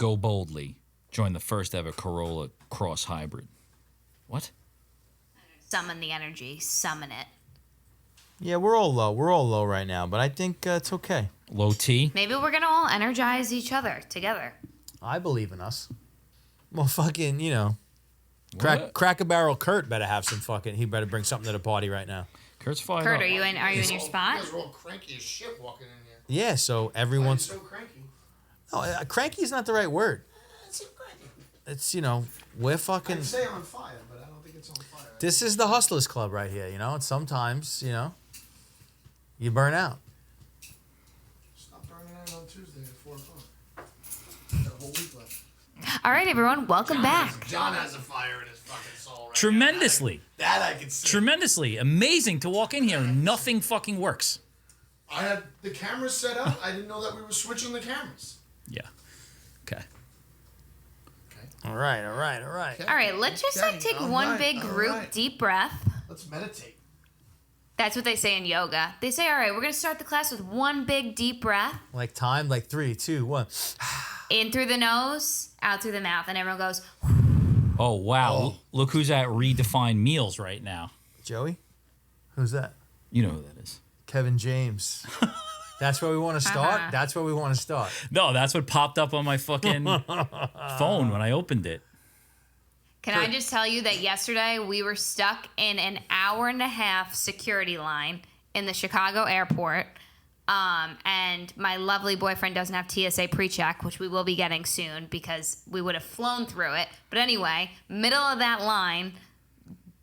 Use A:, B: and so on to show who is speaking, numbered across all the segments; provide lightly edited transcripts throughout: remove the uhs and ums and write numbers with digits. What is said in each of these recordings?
A: Go boldly. Join the first ever Corolla Cross Hybrid. What?
B: Summon the energy. Summon it.
C: Yeah, we're all low. We're all low right now, but I think it's okay.
A: Low T.
B: Maybe we're going to all energize each other together.
C: I believe in us. Well, fucking,
A: What?
C: Cracker Barrel Kurt better have some fucking. He better bring something to the party right now.
A: Kurt's fired
B: Kurt,
A: up.
B: are you in your
D: You
B: spot?
D: guys are all cranky as shit walking in here.
C: Yeah, so
D: Why are you
C: everyone's.
D: so cranky?
C: No, cranky is not the right word.
D: It's cranky.
C: It's we're fucking.
D: I'd say on fire, but I don't think it's on fire.
C: This is the Hustlers Club right here. And sometimes you burn out.
D: Stop burning out on Tuesday at 4 o'clock. Got a whole week left.
B: All right, everyone. Welcome back.
D: John has a fire in his fucking soul right
A: Tremendously.
D: now. That I can see.
A: Tremendously. Amazing to walk in here and nothing fucking works.
D: I had the cameras set up. I didn't know that we were switching the cameras.
A: Yeah. Okay.
C: All right.
B: All right, let's just take
D: all
B: one
D: right,
B: big
D: all
B: group
D: right.
B: deep breath.
D: Let's meditate.
B: That's what they say in yoga. They say, all right, we're going to start the class with one big deep breath.
C: Like 3, 2, 1.
B: In through the nose, out through the mouth. And everyone goes,
A: Oh, wow.
D: Oh.
A: Look who's at Redefined Meals right now.
C: Joey? Who's that?
A: You know who that is.
C: Kevin James. That's where we want to start?
B: Uh-huh.
C: That's where we want to start.
A: No, that's what popped up on my fucking phone when I opened it.
B: Can I just tell you that yesterday we were stuck in an hour-and-a-half security line in the Chicago airport, and my lovely boyfriend doesn't have TSA pre-check, which we will be getting soon because we would have flown through it. But anyway, middle of that line,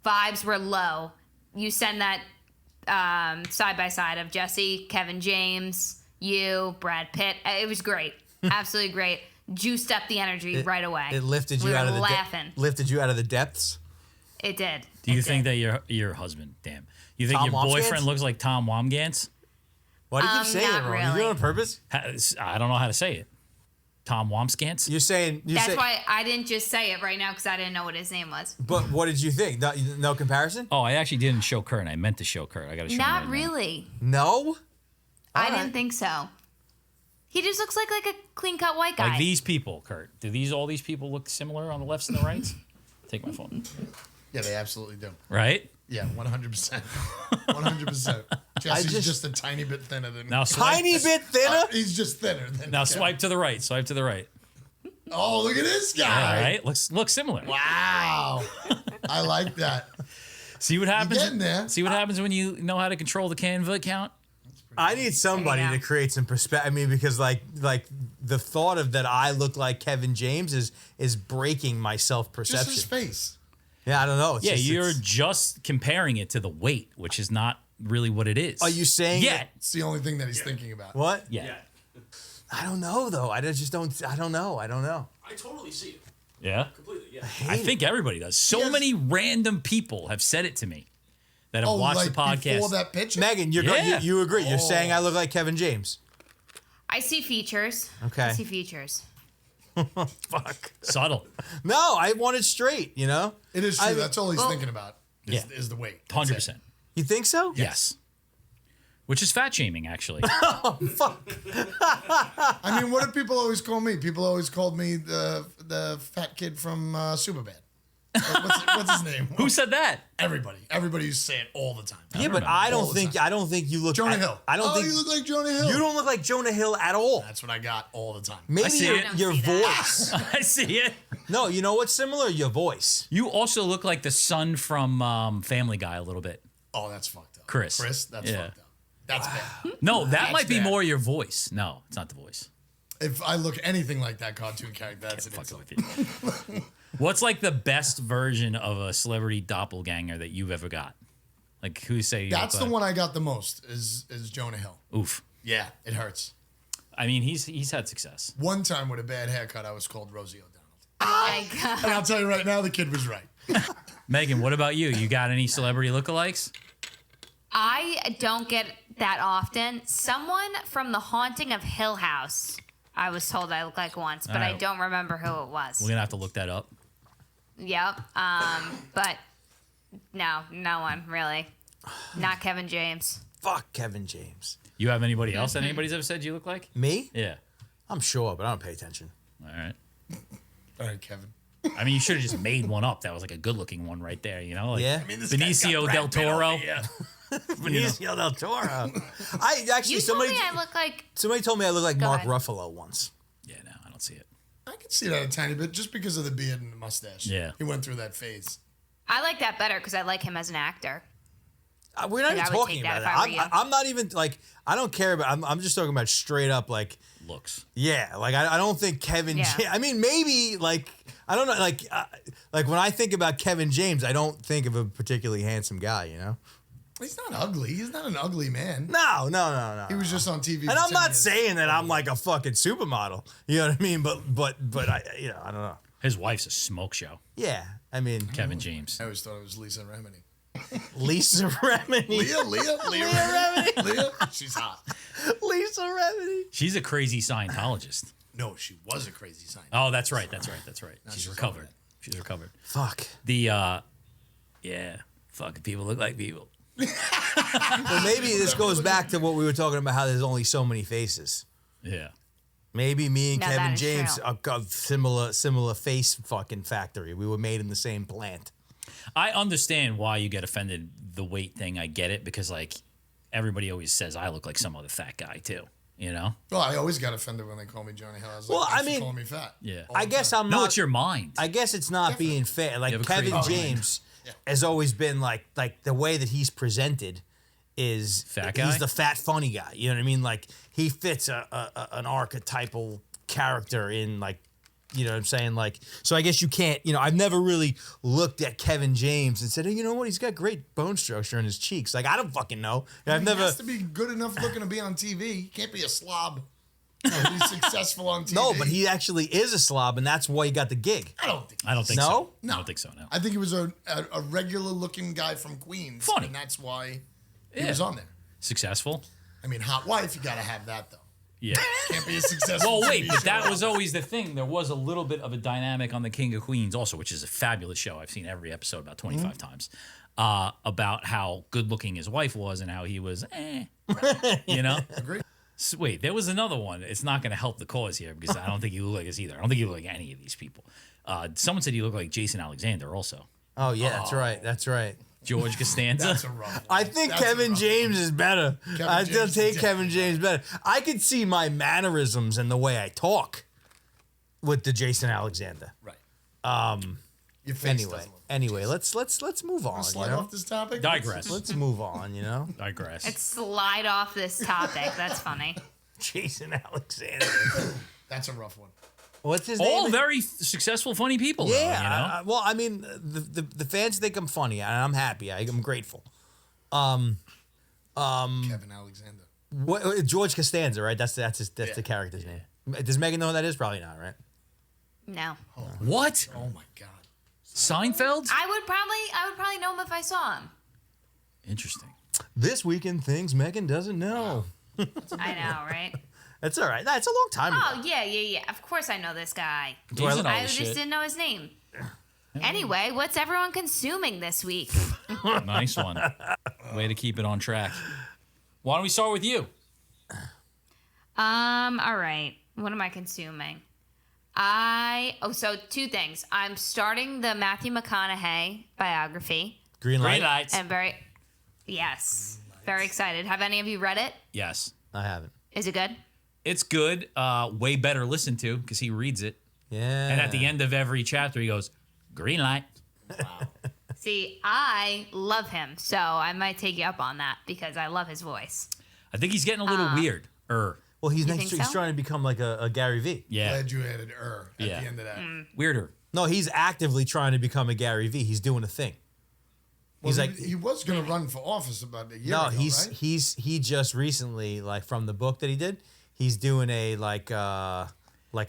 B: vibes were low. You send that side-by-side of Jesse, Kevin James, you, Brad Pitt. It was great. Absolutely great. Juiced up the energy right away.
C: It lifted you
B: We
C: out
B: were
C: of the
B: laughing.
C: lifted you out of the depths.
B: It did.
A: Do you
B: It
A: think
B: did.
A: that your husband, damn. You think
C: Tom
A: your boyfriend
C: Wamsgans?
A: looks like Tom Wamgans?
C: Why do you keep saying it
B: not
C: wrong? You
B: really.
C: doing it on purpose?
A: I don't know how to say it. Tom Wamsgans?
C: You're saying
B: That's why I didn't just say it right now because I didn't know what his name was.
C: But what did you think? No comparison?
A: Oh, I actually didn't show Kurt. I meant to show Kurt. I got to show him
B: Not
A: right now.
B: really.
C: No?
B: I
C: All right.
B: didn't think so. He just looks like a clean-cut white guy.
A: Like these people, Kurt. Do all these people look similar on the lefts and the rights? Take my phone.
D: Yeah, they absolutely do.
A: Right?
D: Yeah, 100%. 100%. Jesse's just a tiny bit thinner than
A: Now swipe.
C: Tiny bit thinner?
D: He's just thinner than
A: Now
D: Kevin.
A: swipe to the right. Swipe to the right.
D: Oh, look at this
A: All
D: guy.
A: right. Looks similar.
D: Wow. I like that.
A: See what happens?
D: getting there.
A: See what happens when you know how to control the Canva account?
C: I need somebody
B: There you
C: to
B: go.
C: create some perspective. I mean, because like the thought of that I look like Kevin James is breaking my self
D: Just his
C: perception.
D: face.
C: Yeah, I don't know. It's
A: Yeah,
C: just-
A: you're
C: it's-
A: just comparing it to the weight, which is not really what it is.
C: Are you saying
A: Yeah.
C: that-
D: It's the only thing that he's thinking about.
C: what?
A: Yeah.
C: I don't know though. I just don't. I don't know.
E: I totally see it.
A: Yeah.
E: Completely, yeah.
A: I think everybody does. So
D: Yes.
A: many random people have said it to me that have
D: Oh,
A: watched
D: like
A: the podcast.
D: before that picture?
C: Megan,
A: Yeah.
C: you agree? You're saying I look like Kevin James?
B: I see features.
C: Okay.
B: I see features.
C: Fuck.
A: Subtle.
C: No, I want it straight. You know?
D: It is true.
C: I-
D: That's all he's
B: Well-
D: thinking about
A: Yeah.
D: is the weight. That's
A: 100%.
C: You think so?
A: Yes. Which is fat shaming, actually.
C: Fuck.
D: I mean, what do people always call me? People always called me the fat kid from Superbad. What's his name?
A: Who said that?
D: Everybody. Everybody used to say it all the time.
C: Yeah, but
A: remember.
C: I
D: All
C: don't
D: the
C: think
D: time.
C: I don't think you look.
D: Jonah Hill.
C: I don't think
D: you look like Jonah Hill.
C: you don't look like Jonah Hill at all.
D: That's what I got all the time.
C: Maybe
A: see
C: your,
A: it.
B: I don't
C: your
B: see that.
C: voice.
A: I see it.
C: No, you know what's similar? Your voice.
A: You also look like the son from Family Guy a little bit.
D: Oh, that's fucked up.
A: Chris.
D: That's
A: Yeah.
D: fucked up. That's bad.
A: No, that
D: That's
A: might be
D: bad.
A: more your voice. No, it's not the voice.
D: If I look anything like that cartoon character, that's an
A: Fucking
D: insult.
A: with you. What's like the best version of a celebrity doppelganger that you've ever got? Like who say you
D: That's
A: look
D: the
A: like?
D: one I got the most is Jonah Hill.
A: Oof.
D: Yeah, it hurts.
A: I mean, he's had success.
D: One time with a bad haircut, I was called Rosie O'Donnell.
B: Oh my God.
D: And I'll tell you right now, the kid was right.
A: Megan, what about you? You got any celebrity lookalikes?
B: I don't get that often. Someone from The Haunting of Hill House, I was told I look like once, but I
A: Alright.
B: don't remember who it was.
A: We're gonna have to look that up.
B: Yep. But no one really. Not Kevin James.
C: Fuck Kevin James.
A: You have anybody else that anybody's ever said you look like?
C: Me?
A: Yeah.
C: I'm sure, but I don't pay attention.
A: All right.
D: All right, Kevin.
A: I mean, you should have just made one up. That was like a good-looking one right there. You know, like
C: Yeah.
D: I mean, this guy's got
A: Benicio
D: Brad
A: del
D: Pitt on
A: Toro.
D: it, yeah.
C: Benicio del Toro. I actually
B: You told me I look like.
C: somebody told me I look like
B: Go
C: Mark
B: ahead.
C: Ruffalo once.
A: Yeah, no, I don't see it.
D: I can see that a tiny bit just because of the beard and the mustache.
A: Yeah.
D: He went through that phase.
B: I like that better because I like him as an actor.
C: We're not
B: Like,
C: even
B: I would
C: talking
B: take
C: about
B: that if I were
C: that.
B: you.
C: I'm not even like I don't care about. I'm just talking about straight up like
A: Looks.
C: yeah. Like I don't think Kevin.
B: Yeah.
C: I mean maybe like I don't know like when I think about Kevin James, I don't think of a particularly handsome guy. You know.
D: He's not ugly. He's not an ugly man.
C: No.
D: He was just on TV.
C: And I'm not saying that I'm like a fucking supermodel. You know what I mean? But I I don't know.
A: His wife's a smoke show.
C: Yeah. I mean
A: Kevin James.
D: I always thought it was Lisa Remini.
C: Lisa Remini.
D: Leah Remini. Leah? She's hot.
C: Lisa Remini.
A: She's a crazy Scientologist.
D: No, she was a crazy scientist.
A: Oh, that's right. She's
D: she's
A: recovered.
D: over it.
A: She's recovered.
C: Fuck.
A: The fucking people look like people.
C: Well, maybe this goes back to what we were talking about. How there's only so many faces.
A: Yeah.
C: Maybe me and
B: No,
C: Kevin
B: that is
C: James
B: true.
C: are got similar face fucking factory. We were made in the same plant.
A: I understand why you get offended the weight thing. I get it because like everybody always says I look like some other fat guy too. You know?
D: Well, I always got offended when they call me Johnny Hill. I was
C: Well,
D: like,
C: I
D: thanks for
C: mean-
D: calling me fat.
A: Yeah.
D: All the
C: I guess
D: time.
C: I'm
A: No,
C: not.
A: it's your mind.
C: I guess it's not being fair. Like
A: You have a
C: Kevin
A: crazy mind.
C: James has always been like the way that he's presented is
A: Fat guy?
C: he's the fat funny guy. You know what I mean? Like he fits an archetypal character in like. You know what I'm saying? Like, so I guess you can't, I've never really looked at Kevin James and said, hey, you know what? He's got great bone structure in his cheeks. Like, I don't fucking know. I've
D: He
C: never.
D: has to be good enough looking to be on TV. He can't be a slob. He's successful on TV.
C: No, but he actually is a slob, and that's why he got the gig.
D: I don't think.
A: I don't think
C: No?
A: so.
D: No.
A: I don't think so. No.
D: I think he was a regular looking guy from Queens.
A: Funny.
D: And that's why he
A: Yeah.
D: was on there.
A: Successful.
D: I mean, hot wife, you got to have that, though.
A: Yeah.
D: Can't be a successful
A: Well, wait,
D: TV
A: but
D: show.
A: that was always the thing. There was a little bit of a dynamic on the King of Queens, also, which is a fabulous show. I've seen every episode about 25 times. About how good looking his wife was and how he was, you know.
D: Agree.
A: So, wait, there was another one. It's not going to help the cause here because I don't think you look like us either. I don't think you look like any of these people. Someone said you look like Jason Alexander, also.
C: Oh, yeah, that's right. That's right.
A: George Costanza.
D: That's a rough one.
C: I think
D: That's a
C: Kevin
D: rough
C: James is better. I still
D: James
C: take
D: is
C: Kevin James better. I could see my mannerisms and the way I talk with the Jason Alexander.
D: Right. Your face doesn't look-
C: Anyway, let's move on.
D: Slide off this topic.
A: Digress.
C: Let's move on.
A: Digress.
B: Let's slide off this topic. That's funny.
C: Jason Alexander.
D: That's a rough one.
C: What's his
A: All
C: name?
A: very successful, funny people. though,
C: Yeah.
A: you know?
C: Well, I mean, the fans think I'm funny, and I'm happy. I'm grateful.
D: Kevin Alexander.
C: What, George Costanza, right? That's the character's name. Does Megan know who that is? Probably not, right?
B: No.
A: What?
D: Oh my God.
A: Seinfeld?
B: I would probably know him if I saw him.
A: Interesting.
C: This weekend things Megan doesn't know.
B: I know, right?
C: That's all right. That's a long time ago.
B: Oh yeah. Of course I know this guy.
A: He's in all
B: I
A: this
B: just
A: shit.
B: didn't know his name. Anyway, what's everyone consuming this week?
A: Nice one. Way to keep it on track. Why don't we start with you?
B: All right. What am I consuming? So two things. I'm starting the Matthew McConaughey biography.
C: Green light.
A: Green lights.
B: And very excited. Have any of you read it?
A: Yes.
C: I haven't.
B: Is it good?
A: It's good. Way better listened to because he reads it.
C: Yeah.
A: And at the end of every chapter, he goes, green light.
B: See, I love him, so I might take you up on that because I love his voice.
A: I think he's getting a little weird.
C: Well, he's
B: think
C: he's
B: so?
C: trying to become like a Gary Vee.
A: Yeah.
D: Glad you added at
A: Yeah.
D: the end of that.
A: Weirder.
C: No, he's actively trying to become a Gary Vee. He's doing a thing.
D: Well,
C: He's like,
D: he was going to run for office about a year
C: no,
D: ago, right?
C: he just recently, like from the book that he did, he's doing a like a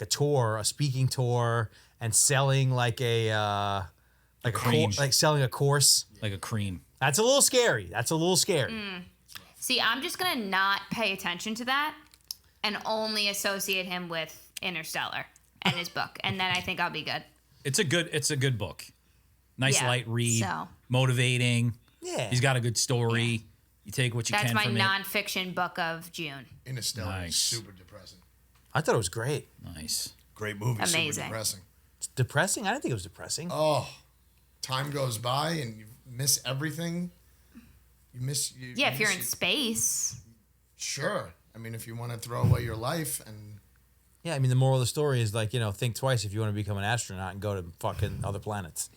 C: tour, a speaking tour, and selling like a
A: Cream.
C: like selling a course.
A: Like a cream.
C: That's a little scary.
B: See, I'm just gonna not pay attention to that and only associate him with Interstellar and his book, and then I think I'll be good.
A: It's a good book. Nice
B: Yeah,
A: light read.
B: so.
A: Motivating.
C: Yeah.
A: He's got a good story. You take what you
B: That's
A: can
B: my
A: from
B: nonfiction book of June.
D: Interstellar
A: Nice.
D: is super depressing.
C: I thought it was great.
A: it. Nice.
D: Great movie. Super
B: Amazing.
D: depressing.
C: depressing? I didn't think it was depressing.
D: Oh, time goes by and you miss everything. You miss.
B: Yeah, if you're in space.
D: Sure. I mean, if you want to throw away your life and.
C: Yeah, I mean, the moral of the story is like, think twice if you want to become an astronaut and go to fucking other planets.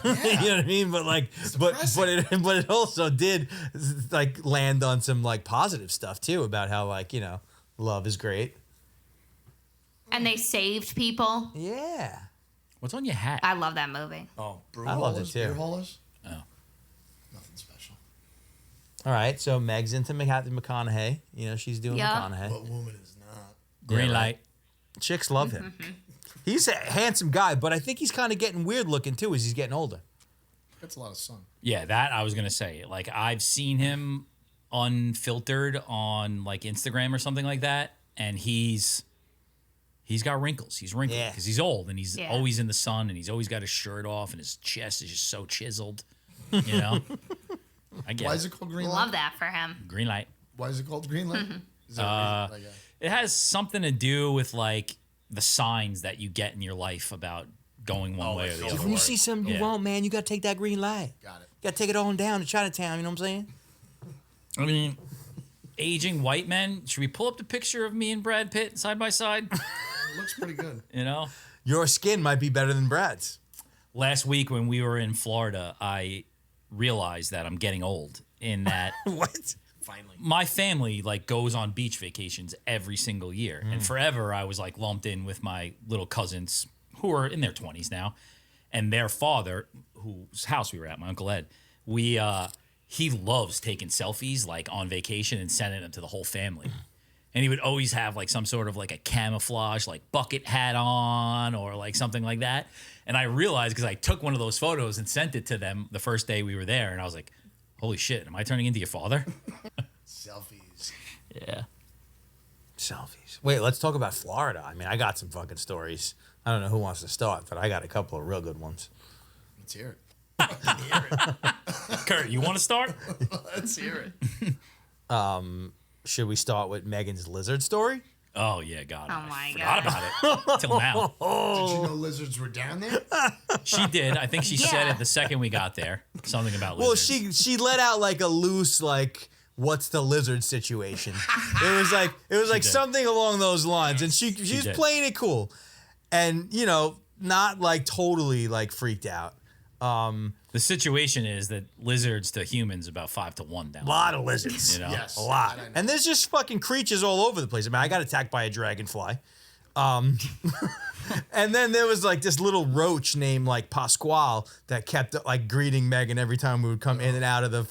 C: You know what I mean? But like, but it also did like land on some like positive stuff too about how like love is great.
B: And they saved people.
C: Yeah.
A: What's on your hat?
B: I love that movie.
D: Oh, brew
C: I loved it
D: haulers,
C: too.
D: beer haulers?
A: Oh.
D: Nothing special.
C: All right, so Meg's into Matthew McConaughey. She's doing McConaughey.
D: What woman is not?
A: Green
C: Yeah,
A: light.
C: Chicks love him. He's a handsome guy, but I think he's kind of getting weird looking too as he's getting older.
D: That's a lot of sun.
A: Yeah, that I was gonna say. Like I've seen him unfiltered on like Instagram or something like that, and he's got wrinkles. He's wrinkled
C: Yeah.
A: because he's old and he's
B: Yeah.
A: always in the sun and he's always got his shirt off and his chest is just so chiseled. I get
D: Why
A: it.
D: is it called green light?
B: Love that for him.
A: Green light.
D: Why is it called green light? Is there a reason?
A: It has something to do with like the signs that you get in your life about going one way or the
E: like
A: other.
C: When you see something you
A: Yeah.
C: want, man, you got to take that green light.
D: Got it.
C: You got to take it on down to Chinatown, you know what I'm saying?
A: I mean, aging white men. Should we pull up the picture of me and Brad Pitt side by side?
D: It looks pretty good.
C: Your skin might be better than Brad's.
A: Last week when we were in Florida, I realized that I'm getting old in that
C: What?
E: Finally.
A: my family like goes on beach vacations every single year. And forever I was like lumped in with my little cousins who are in their 20s now. And their father, whose house we were at, my Uncle Ed, he loves taking selfies like on vacation and sending them to the whole family. And he would always have like some sort of like a camouflage like bucket hat on or like something like that. And I realized because I took one of those photos and sent it to them the first day we were there. And I was like, holy shit, am I turning into your father?
D: Selfies.
A: Yeah.
C: Selfies. Wait, let's talk about Florida. I mean, I got some fucking stories. I don't know who wants to start, but I got a couple of real good ones.
D: Let's hear it.
A: Kurt, you want to start?
D: Let's hear it.
C: Should we start with Megan's lizard story?
A: Oh, yeah, God.
B: Oh, my
A: Forgot
B: God.
A: about it till now.
D: Did you know lizards were down there?
A: She did. I think she said
B: Yeah.
A: it the second we got there. Something about
C: Well,
A: lizards.
C: she let out like a loose like what's the lizard situation. It was like
A: did.
C: something along those lines, and she's
A: did.
C: playing it cool, and not like totally like freaked out.
A: The situation is that lizards to humans about 5 to 1 down.
C: A lot of lizards.
D: Yes.
C: A lot.
D: that I know.
C: And there's just fucking creatures all over the place. I mean, I got attacked by a dragonfly. And then there was like this little roach named like Pasquale that kept like greeting Megan every time we would come in and out of the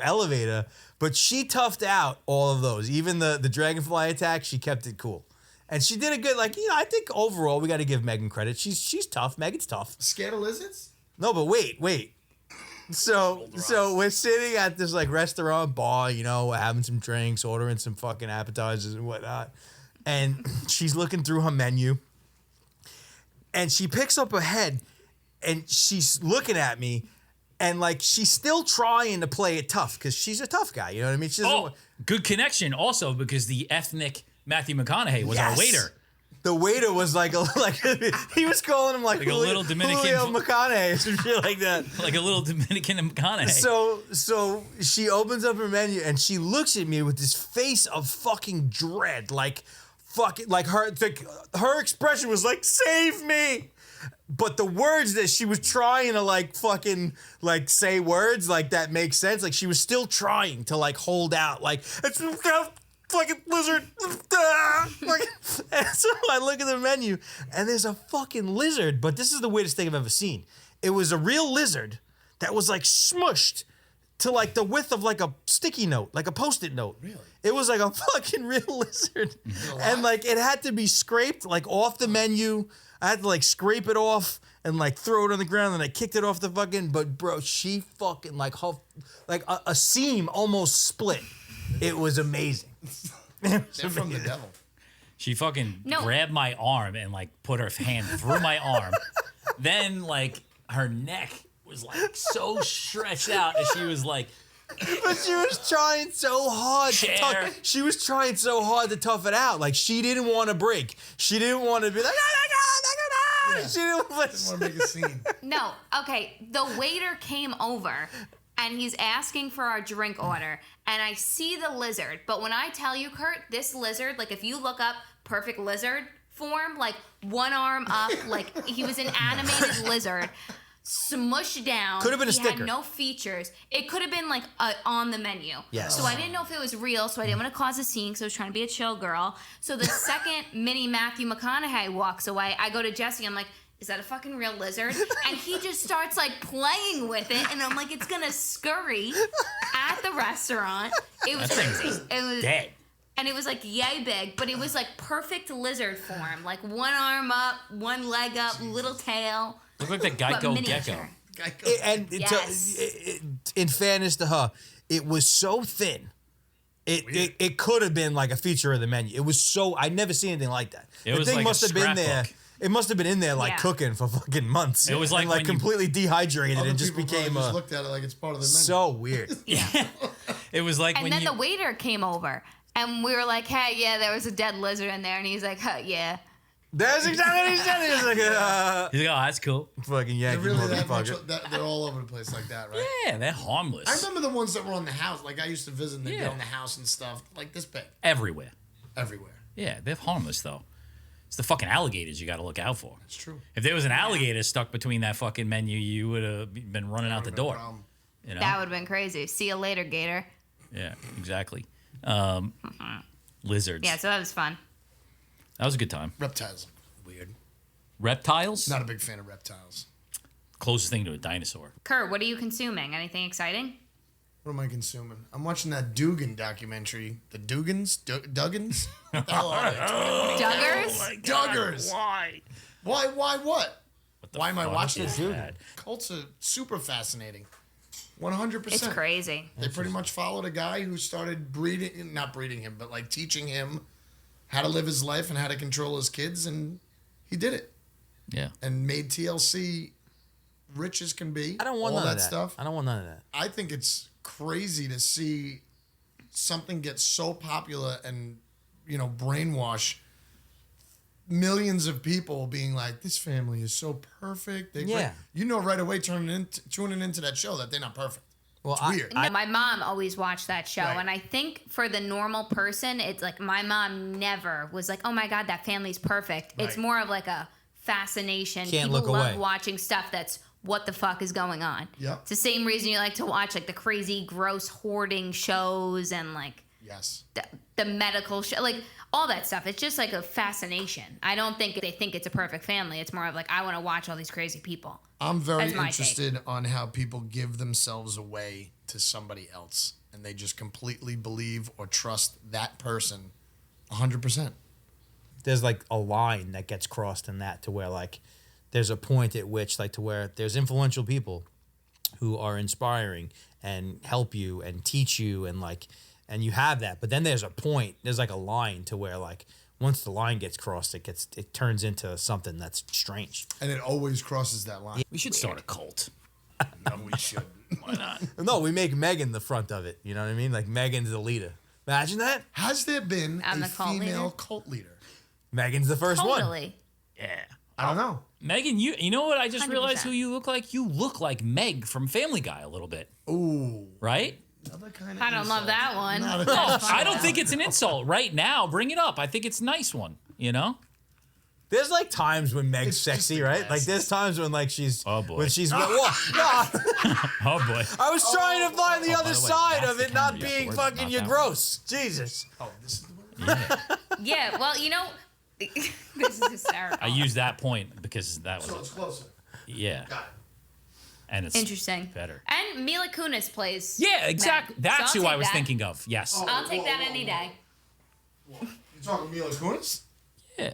C: elevator. But she toughed out all of those. Even the dragonfly attack, she kept it cool. And she did a good, I think overall we got to give Megan credit. She's tough. Megan's tough.
D: Scared of lizards?
C: No, but wait. So we're sitting at this like restaurant bar, we're having some drinks, ordering some fucking appetizers and whatnot. And she's looking through her menu. And she picks up her head and she's looking at me. And like she's still trying to play it tough because she's a tough guy. You know what I mean? She doesn't
A: Oh, good connection also because the ethnic Matthew McConaughey was our
C: Yes.
A: waiter.
C: The waiter was like he was calling him like
A: a little Dominican
C: Julio McConaughey or some shit like that.
A: Like a little Dominican McConaughey.
C: So she opens up her menu and she looks at me with this face of fucking dread, like her expression was like save me. But the words that she was trying to like fucking like say words like that make sense. Like she was still trying to like hold out like it's fucking lizard. And so I look at the menu and there's a fucking lizard, but this is the weirdest thing I've ever seen. It was a real lizard that was like smushed to like the width of like a sticky note, like a Post-it note.
D: Really?
C: It was like a fucking real lizard. And like it had to be scraped like off the menu. I had to like scrape it off and like throw it on the ground and I kicked it off the fucking, but bro, she fucking like a seam almost split. It was amazing.
D: They're from the devil.
A: She fucking
B: No.
A: grabbed my arm and like put her hand through my arm. Then like her neck was like so stretched out and she was like
C: But she was trying so hard. She was trying so hard to tough it out. Like, she didn't want to break. She didn't want to be like, oh my God,
D: Yeah.
C: she didn't want
D: Didn't want to make a scene.
B: No, okay. The waiter came over and he's asking for our drink order. And I see the lizard. But when I tell you, Kurt, this lizard, like if you look up perfect lizard form, like one arm up, like he was an animated lizard. Smushed down.
C: Could have been a
B: he
C: sticker.
B: Had no features. It could have been like on the menu.
C: Yes.
B: So I didn't know if it was real. So I didn't want to cause a scene. So I was trying to be a chill girl. So the second mini Matthew McConaughey walks away, I go to Jesse. I'm like, is that a fucking real lizard? And he just starts like playing with it, and I'm like, it's gonna scurry at the restaurant. It was crazy. It was
A: Dead.
B: And it was like yay big, but it was like perfect lizard form. Like one arm up, one leg up, little tail.
A: Look like the Geico gecko.
B: Yes.
C: In fairness to her, it was so thin. It could have been like a feature of the menu. It was so I'd never seen anything like that.
A: It
C: The
A: was
C: thing
A: like a
C: must have been there.
A: scrapbook.
C: It must have been in there like
B: Yeah.
C: cooking for fucking months.
A: It was like
C: and,
A: when you-
C: completely dehydrated
D: Other
C: and just
D: people probably
C: became
D: just looked at it like it's part of the menu.
C: so weird.
A: It was like
B: And
A: when
B: then
A: you.
B: the waiter came over, and we were like, hey, yeah, there was a dead lizard in there. And he's like, huh, yeah.
C: That's exactly what he said. He was like,
A: He's like, oh, that's cool.
C: fucking
D: They're
C: Yankee
D: really that much.
C: motherfucker.
D: They're all over the place like that, right?
A: Yeah, they're harmless.
D: I remember the ones that were on the house. Like I used to visit and they'd
A: Yeah.
D: be on the house and stuff. Like this big.
A: Everywhere.
D: Everywhere.
A: Yeah, they're harmless though. It's the fucking alligators you got to look out for.
D: It's true.
A: If there was an alligator stuck between that fucking menu, you would have been running out the
D: No
A: door.
D: problem.
A: You know?
B: That would have been crazy. See you later, Gator.
A: Yeah, exactly. Lizards.
B: Yeah, so that was fun.
A: That was a good time.
D: Reptiles are weird.
A: Reptiles?
D: Not a big fan of reptiles.
A: Closest thing to a dinosaur.
B: Kurt, what are you consuming? Anything exciting?
D: What am I consuming? I'm watching that Dugan documentary. The Dugans? Duggins? What the hell are they?
B: Duggars?
D: Duggars.
A: Why?
D: Why what?
A: What the
D: Why am I
A: fuck
D: watching
A: is
D: this?
A: that?
D: Cults are super fascinating. 100%.
B: It's crazy.
D: They pretty much followed a guy who started not breeding him, but like teaching him how to live his life and how to control his kids, and he did it
A: Yeah.
D: and made TLC rich as can be.
C: I don't want
D: all
C: none
D: that
C: of that
D: stuff.
C: I don't want none of that.
D: I think it's crazy to see something get so popular and brainwash millions of people being like, this family is so perfect.
C: Yeah.
D: Right away tuning into that show that they're not perfect.
C: Well,
D: It's weird.
B: No, my mom always watched that show,
D: Right.
B: and I think for the normal person, it's like my mom never was like, "Oh my god, that family's perfect." It's
D: Right.
B: more of like a fascination.
C: Can't
B: People
C: look
B: love
C: away.
B: watching stuff that's what the fuck is going on.
D: Yep.
B: It's the same reason you like to watch like the crazy, gross hoarding shows and like
D: Yes.
B: the medical show, like all that stuff. It's just like a fascination. I don't think they think it's a perfect family. It's more of like I want to watch all these crazy people.
D: I'm very
B: That's my
D: interested on how people give themselves away to somebody else and they just completely believe or trust that person 100%.
C: There's like a line that gets crossed in that to where like there's a point at which like to where there's influential people who are inspiring and help you and teach you and you have that, but then there's like a line to where like once the line gets crossed it turns into something that's strange.
D: And it always crosses that line.
A: We should start a cult.
D: No, we shouldn't.
A: Why not?
C: No, we make Megan the front of it, you know what I mean? Like Megan's the leader. Imagine that.
D: Has there been
B: I'm
D: a
B: the cult
D: female
B: leader?
D: cult leader?
C: Megan's the first one.
B: Totally.
A: Yeah.
D: I don't know.
A: Megan, you know what? I just
B: 100%.
A: realized who you look like. You look like Meg from Family Guy a little bit,
D: Ooh.
A: right?
D: Another kind of
B: I don't love that one.
D: Not a-
A: No, I don't think it's an insult. Right now, bring it up. I think it's a nice one. You know?
C: There's like times when Meg's
D: It's just
C: sexy,
D: the
C: right?
D: glasses.
C: Like there's times when like she's
A: Oh, boy.
C: when she's what? No,
A: Oh boy.
C: I was trying to find the
A: Oh, by
C: other
A: the way,
C: side
A: that's
C: of
A: the
C: it not
A: camera you have to
C: being
A: worry about,
C: fucking
A: not
C: you
A: that
C: gross. Jesus.
D: Oh, this is the one?
B: Yeah, well, you know, this is hysterical.
A: I used that point because that was
D: So it's closer.
A: yeah,
D: Got it.
A: and it's
B: Interesting.
A: better.
B: And Mila Kunis plays.
A: Yeah, exactly.
B: Meg.
A: That's
B: So I'll
A: who I
B: take
A: was
B: that.
A: thinking of. Yes.
D: Oh.
B: I'll take
D: Whoa,
B: that
D: whoa,
B: any
D: whoa.
B: day.
D: You talking Mila Kunis?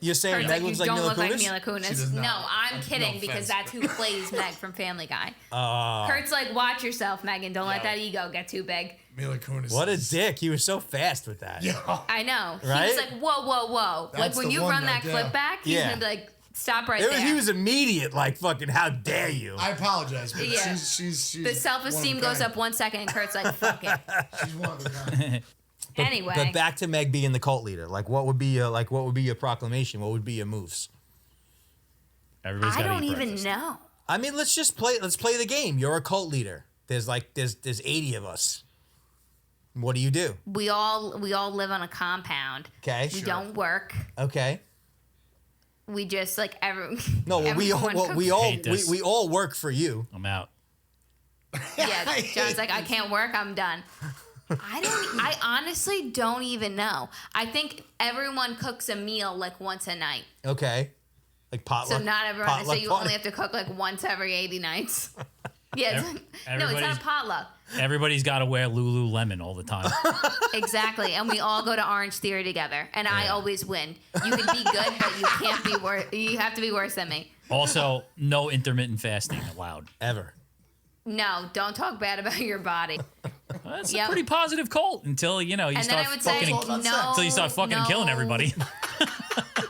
C: You're saying
B: Kurt's
C: Meg
B: like,
C: looks
B: you
C: like
B: don't
C: Mila
B: look like
C: Kunis?
B: Mila
D: She
B: Kunis.
D: does not.
B: No, I'm
D: No
B: kidding
D: offense.
B: because that's who plays Meg from Family Guy.
C: Oh,
B: Kurt's like, watch yourself, Megan. Don't let
D: Yo.
B: that ego get too big.
D: Mila Kunis.
C: what a
D: is-
C: dick! He was so fast with that.
D: Yeah.
B: I know. He
C: Right?
B: was like, whoa, whoa, whoa.
D: That's
B: like when
D: the
B: you
D: one
B: run
D: right
B: that clip
D: there.
B: back, he's
C: Yeah.
B: going to be like, Stop right
C: He
B: there.
C: was immediate, like fucking. How dare you?
D: I apologize, but
B: Yeah.
D: she's
B: the self-esteem goes up 1 second, and Kurt's like, "Fuck it."
D: She's one of a kind.
B: Anyway,
C: But back to Meg being the cult leader. Like, what would be your proclamation? What would be your moves?
A: Everybody's
B: I
A: got to
B: don't
A: eat
B: even
A: breakfast.
B: know.
C: I mean, let's play the game. You're a cult leader. There's 80 of us. What do you do?
B: We all live on a compound.
C: Okay.
B: We
C: Sure.
B: don't work.
C: Okay.
B: We just like
C: No, well, we
A: Hate this.
C: all work for you.
A: I'm out.
B: Yeah, John's like, I can't work. I'm done. I honestly don't even know. I think everyone cooks a meal like once a night.
C: Okay. Like potluck.
B: So not everyone. So
C: potluck
B: you
C: party.
B: only have to cook like once every 80 nights. Yeah. No, it's not
A: Everybody's-
B: a potluck.
A: Everybody's got to wear Lululemon all the time.
B: Exactly. And we all go to Orange Theory together. And I always win. You can be good, but you can't be worse. You have to be worse than me.
A: Also, no intermittent fasting allowed.
C: Ever.
B: No, don't talk bad about your body.
A: That's
B: Yep.
A: a pretty positive cult until you
B: And then
A: start
B: I would say,
A: fucking
B: no.
A: until you start fucking and killing everybody.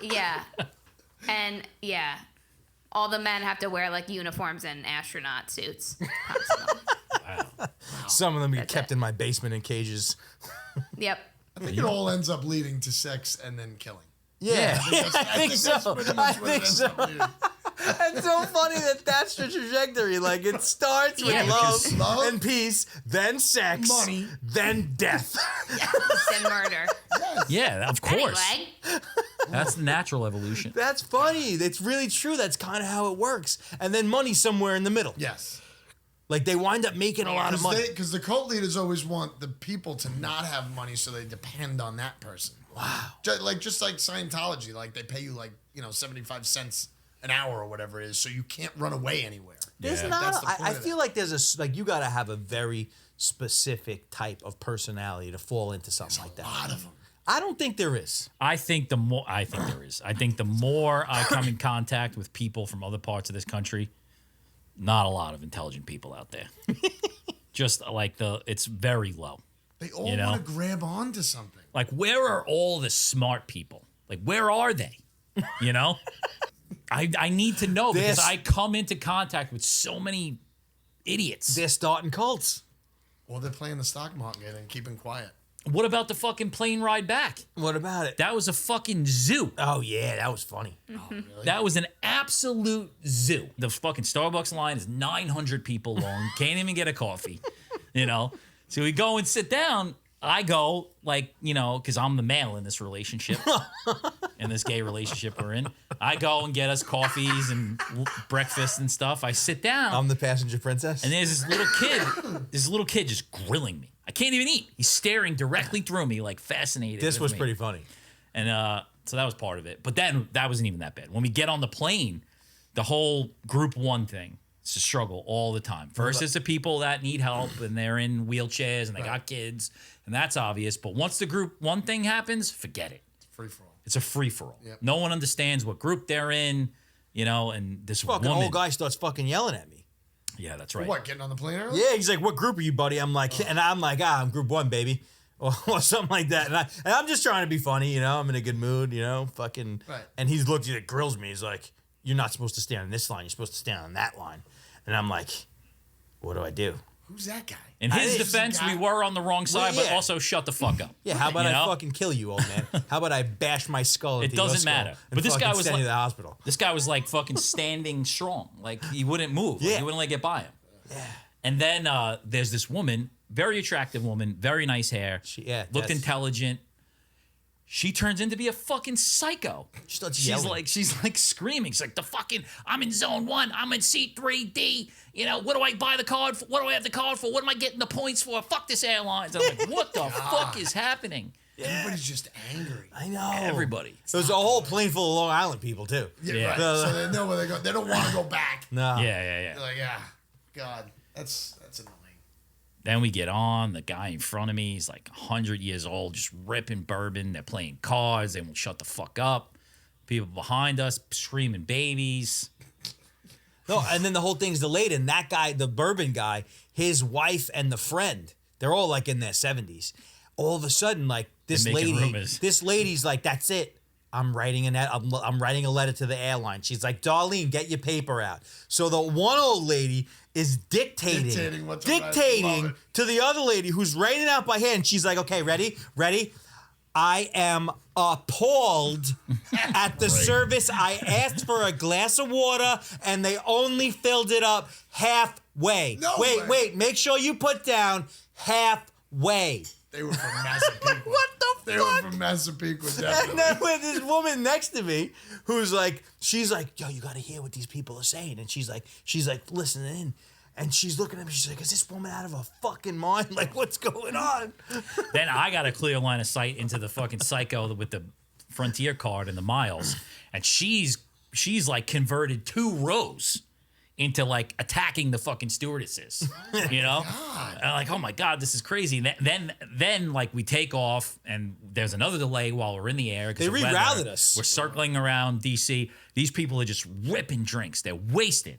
B: Yeah. And yeah. All the men have to wear like uniforms and astronaut suits. Constantly.
C: Some of them get
B: That's
C: kept
B: it.
C: in my basement in cages.
B: Yep.
D: I think it all ends up leading to sex and then killing.
C: Yeah, I think
D: that's
C: so.
D: pretty
C: I
D: much what it
C: think
D: ends
C: so.
D: up leading.
C: It's so funny that that's the trajectory. Like, it starts with
B: Yeah.
C: love
D: Love.
C: and peace, then sex,
D: Money.
C: then death.
B: And murder.
A: Yeah, of course.
B: Anyway,
A: That's the natural evolution.
C: That's funny. It's really true. That's kind of how it works. And then money somewhere in the middle.
D: Yes.
C: Like, they wind up making a lot of money.
D: Because the cult leaders always want the people to not have money, so they depend on that person.
C: Wow.
D: Just like Scientology, like they pay you 75 cents an hour or whatever it is, so you can't run away anywhere.
C: There's
A: Yeah.
C: not.
D: That's the
C: I
D: point of
C: feel
D: it.
C: like there's you got to have a very specific type of personality to fall into something like that.
D: A lot of them.
C: I don't think there is.
A: I think there is. I think the more I come in contact with people from other parts of this country, not a lot of intelligent people out there. Just like it's very low.
D: They all
A: You know?
D: want to grab onto something.
A: Like, where are all the smart people? Like, where are they? You know? I need to know because
C: This-
A: I come into contact with so many idiots.
C: They're starting cults.
D: Well, they're playing the stock market and keeping quiet.
A: What about the fucking plane ride back?
C: What about it?
A: That was a fucking zoo.
C: Oh yeah, that was funny.
D: Oh, really?
A: That was an absolute zoo. The fucking Starbucks line is 900 people long. Can't even get a coffee, you know? So we go and sit down. I go, because I'm the male in this relationship, in this gay relationship we're in. I go and get us coffees and breakfast and stuff. I sit down.
C: I'm the passenger princess.
A: And there's this little kid just grilling me. I can't even eat. He's staring directly through me, like fascinated.
C: This
A: with
C: was
A: me.
C: pretty funny.
A: And so that was part of it. But then that wasn't even that bad. When we get on the plane, the whole group one thing, it's a struggle all the time. First, it's the people that need help and they're in wheelchairs and they got kids, and that's obvious. But once the group one thing happens, forget it.
D: Free for all.
A: It's a free for all.
D: Yep.
A: No one understands what group they're in, and this
C: Fucking
A: woman.
C: old guy starts fucking yelling at me.
A: Yeah, that's right.
D: What, getting on the plane early?
C: Yeah, he's like, "What group are you, buddy?" I'm like, and I'm like, "I'm group 1, baby," or something like that. And I'm just trying to be funny, I'm in a good mood, fucking.
D: Right.
C: And he's looking at grills me. He's like, "You're not supposed to stand on this line. You're supposed to stand on that line." And I'm like, "What do I do?"
D: Who's that guy?
A: In his
D: This is a
A: defense,
D: guy-
A: we were on the wrong side, but
C: yeah.
A: also shut the fuck up.
C: Yeah, how about
A: You
C: I
A: know?
C: fucking kill you, old man? How about I bash my skull into your
A: doesn't
C: skull
A: matter.
C: and
A: But this guy
C: fucking
A: was
C: send you
A: like-
C: to the hospital.
A: This guy was like fucking standing strong. Like he wouldn't move. Like,
C: Yeah.
A: he wouldn't let it get by him. Yeah. And then there's this woman, very attractive woman, very nice hair. Looked
C: that's-
A: intelligent. She turns into be a fucking psycho.
C: She starts
A: She's
C: yelling.
A: like screaming. She's like, I'm in zone 1. I'm in seat 3D. What do I buy the card for? What do I have the card for? What am I getting the points for? Fuck this airlines. I'm like, what the fuck is happening?
D: Everybody's just angry.
C: I know.
A: Everybody.
C: There's a whole plane full of Long Island people too.
D: Yeah,
A: Yeah.
D: right. So they know where they go. They don't want to go back.
C: No.
A: Yeah.
D: They're like, God, that's annoying.
A: Then we get on. The guy in front of me, he's like 100 years old, just ripping bourbon. They're playing cards. They won't shut the fuck up. People behind us screaming babies.
C: No, and then the whole thing's delayed. And that guy, the bourbon guy, his wife and the friend, they're all like in their 70s. All of a sudden, like
A: They're making rumors.
C: this lady's like, "That's it. I'm writing I'm writing a letter to the airline. She's like, Darlene, get your paper out. So the one old lady is dictating
D: what to write. Love it.
C: to the other lady who's writing it out by hand. She's like, okay, ready? I am appalled at the service. I asked for a glass of water and they only filled it up halfway.
D: No way.
C: Wait, make sure you put down halfway.
D: They were from Massapequa.
C: What the fuck?
D: They were from Massapequa,
C: And
D: definitely.
C: then with this woman next to me, who's like, she's like, yo, you gotta hear what these people are saying. And she's like listening in. And she's looking at me, she's like, is this woman out of her fucking mind? Like, what's going on?
A: Then I got a clear line of sight into the fucking psycho with the Frontier card and the miles. And she's like converted 2 rows into like attacking the fucking stewardesses, you know? And I'm like, oh my God, this is crazy. And then like we take off and there's another delay while we're in the air.
C: They rerouted us.
A: We're circling around DC. These people are just ripping drinks. They're wasted.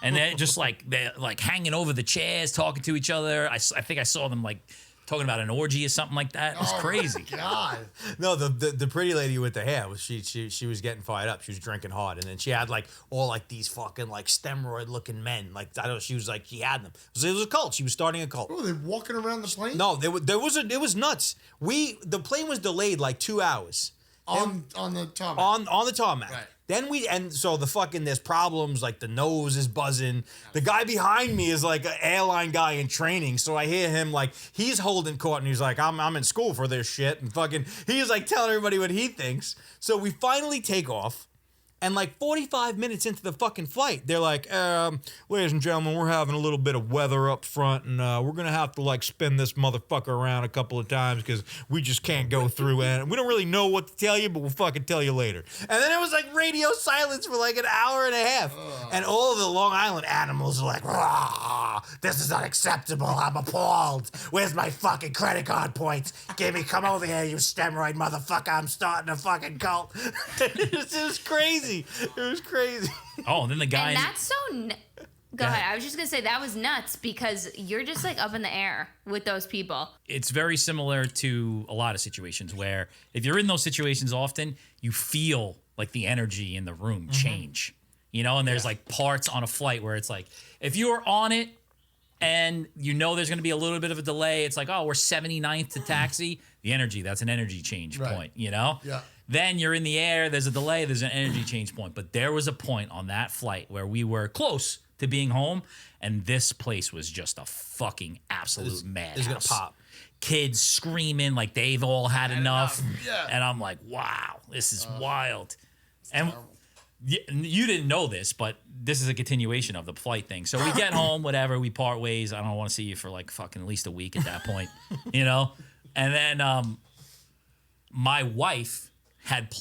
A: And they're like hanging over the chairs, talking to each other. I think I saw them like talking about an orgy or something like that. It was crazy.
D: God.
C: No, the pretty lady with the hair was she was getting fired up. She was drinking hard, and then she had like all like these fucking like steroid looking men. Like I don't know, she was like she had them. It was a cult. She was starting a cult.
D: Oh, they're walking around the plane?
C: No, it was nuts. The plane was delayed like 2 hours
D: On the tarmac.
C: on the tarmac.
D: Right.
C: Then so there's problems, like the nose is buzzing. The guy behind me is like an airline guy in training. So I hear him like, he's holding court and he's like, I'm in school for this shit. And fucking, he's like telling everybody what he thinks. So we finally take off. And like 45 minutes into the fucking flight, they're like, ladies and gentlemen, we're having a little bit of weather up front, and we're going to have to like spin this motherfucker around a couple of times because we just can't go through it. And we don't really know what to tell you, but we'll fucking tell you later. And then it was like radio silence for like an hour and a half. And all of the Long Island animals are like, rah, this is unacceptable. I'm appalled. Where's my fucking credit card points? Come over here, you steroid motherfucker. I'm starting a fucking cult. It was crazy. It was crazy.
A: Oh, and then the guy.
B: And that's so. Go ahead. I was just gonna say that was nuts because you're just like up in the air with those people.
A: It's very similar to a lot of situations where if you're in those situations often, you feel like the energy in the room change. You know, and there's like parts on a flight where it's like if you're on it and you know there's going to be a little bit of a delay, it's like, oh, we're 79th to taxi. The energy, that's an energy change point, you know?
D: Yeah.
A: Then you're in the air, there's a delay, there's an energy change point. But there was a point on that flight where we were close to being home, and this place was just a fucking absolute madhouse.
C: It's going to pop.
A: Kids screaming like they've all had enough.
D: Yeah.
A: And I'm like, wow, this is wild. And you didn't know this, but this is a continuation of the flight thing. So we get home, whatever, we part ways. I don't want to see you for like fucking at least a week at that point, you know? And then my wife had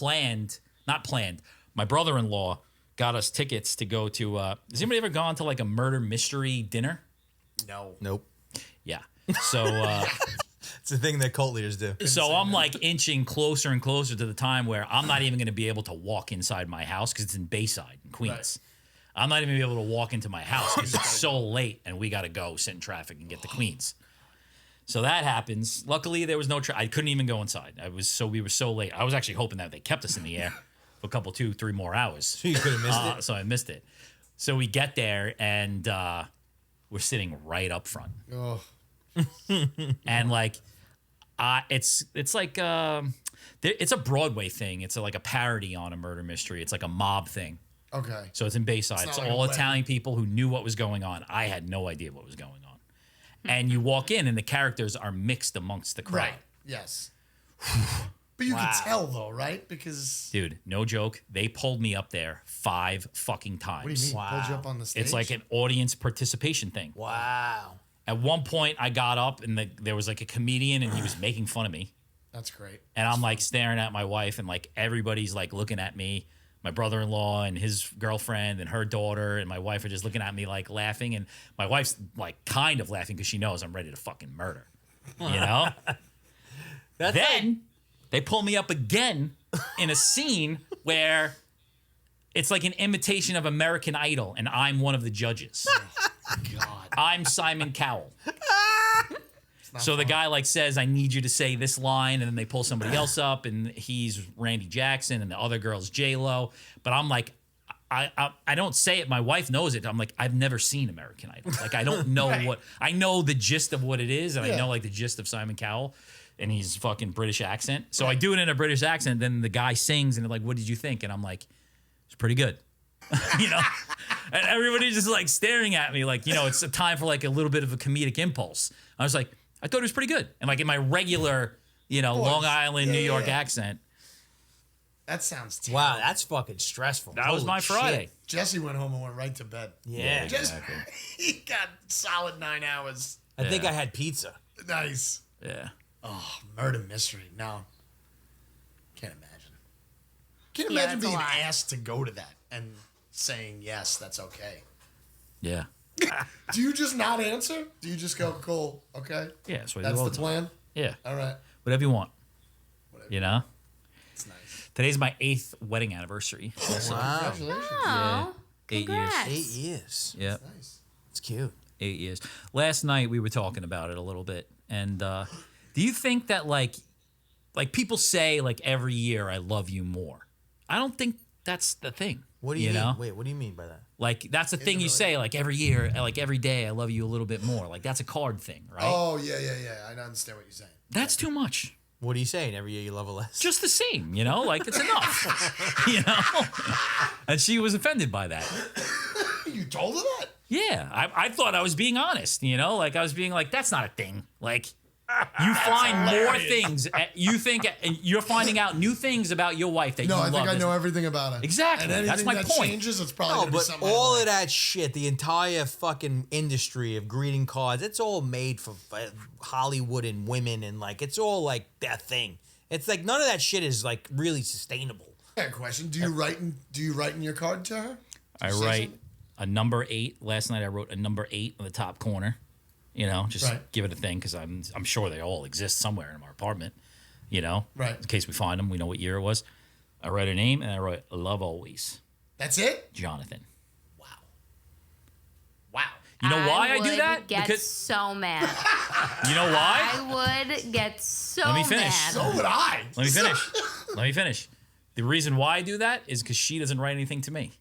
A: my brother-in-law got us tickets to go to, has anybody ever gone to like a murder mystery dinner?
C: No. Nope.
A: Yeah. So,
C: It's a thing that cult leaders do.
A: so I'm like inching closer and closer to the time where I'm not even going to be able to walk inside my house because it's in Bayside in Queens. I'm not even going to be able to walk into my house because it's so late and we got to go sit in traffic and get to Queens. So that happens. Luckily, there was no I couldn't even go inside. We were so late. I was actually hoping that they kept us in the air for a couple, 2-3 more hours.
C: So you could have missed it.
A: So I missed it. So we get there and we're sitting right up front.
D: Oh.
A: And like, it's like it's a Broadway thing. It's like a parody on a murder mystery. It's like a mob thing.
D: Okay.
A: So it's in Bayside. It's
D: like
A: all
D: a
A: Italian people who knew what was going on. I had no idea what was going on. And you walk in, and the characters are mixed amongst the crowd.
D: Right. Yes. But you can tell though, right? Because
A: Dude, no joke. They pulled me up there 5 fucking times.
D: what do you mean? Pulled you up on the stage?
A: It's like an audience participation thing.
C: Wow.
A: At one point, I got up, and there was like a comedian, and he was making fun of me.
D: That's great.
A: And I'm like staring at my wife, and like everybody's like looking at me. My brother-in-law and his girlfriend and her daughter and my wife are just looking at me like laughing. And my wife's like kind of laughing because she knows I'm ready to fucking murder. You know? Then they pull me up again in a scene where it's like an imitation of American Idol, and I'm one of the judges.
D: God.
A: I'm Simon Cowell. So the guy like says, "I need you to say this line," and then they pull somebody else up, and he's Randy Jackson, and the other girl's J-Lo. But I'm like, I don't say it. My wife knows it. I'm like, I've never seen American Idol. Like, I don't know what. I know the gist of what it is, and I know like the gist of Simon Cowell, and he's fucking British accent. So I do it in a British accent. Then the guy sings, and they're like, "What did you think?" And I'm like, "It's pretty good." You know, and everybody's just like staring at me, like, you know, it's a time for like a little bit of a comedic impulse. I was like, I thought it was pretty good, and like in my regular, you know, Long Island, New York accent.
D: That sounds terrible.
C: Wow, that's fucking stressful.
A: That was my Friday.
D: Jesse went home and went right to bed.
C: Yeah.
A: Exactly.
D: He got solid 9 hours.
C: I think I had pizza.
D: Nice.
A: Yeah.
D: Oh, murder mystery. No. Can't imagine. Can't
B: Yeah,
D: imagine
B: that's a
D: being
B: lot.
D: asked to go to that and saying, yes, that's okay.
A: Yeah.
D: Do you just not answer? Do you just go, cool, okay?
A: Yeah. That's what I do
D: That's
A: all
D: the
A: the time.
D: plan?
A: Yeah.
D: All right.
A: Whatever you want.
D: Whatever.
A: You know?
D: It's nice.
A: Today's my 8th wedding anniversary.
C: Wow.
D: Congratulations.
B: Oh,
A: 8 years.
B: congrats.
C: 8 years.
A: Yeah.
D: Nice.
C: It's cute.
A: 8 years. Last night we were talking about it a little bit. And do you think that like people say like every year I love you more? I don't think that's the thing.
C: What do you mean?
A: know?
C: Wait, what do you mean by that?
A: Like that's the thing you
D: really?
A: say like every year, like every day I love you a little bit more. Like that's a card thing, right?
D: Oh, yeah. I understand what you're saying.
A: That's too much.
C: What are you saying? Every year you love a less?
A: Just the same, you know? Like it's enough. You know? And she was offended by that.
D: You told her that?
A: Yeah, I thought I was being honest, you know? Like I was being like, that's not a thing. Like you find more things. You think you're finding out new things about your wife that you
D: No,
A: love.
D: I think I know everything about her.
A: Exactly.
D: And anything
A: That's my
D: that
A: point.
D: changes, it's probably
C: No,
D: going to be
C: but
D: something I
C: all
D: don't
C: of that shit, the entire fucking industry of greeting cards, it's all made for Hollywood and women, and like it's all like that thing. It's like none of that shit is like really sustainable.
D: I got a question. Do you write in your card to her?
A: I write a number 8. Last night I wrote a number 8 on the top corner. You know, just
D: Right.
A: give it a thing because I'm sure they all exist somewhere in our apartment. You know,
D: Right.
A: In case we find them, we know what year it was. I write her name and I wrote "Love Always,"
D: That's it?
A: Jonathan.
D: Wow.
A: You know why I do
B: would
A: that?
B: Get
A: Because
B: so mad.
A: you know why?
B: I would get so
A: Let me finish.
B: mad.
D: So would I.
A: Let me finish. Let me finish. The reason why I do that is because she doesn't write anything to me.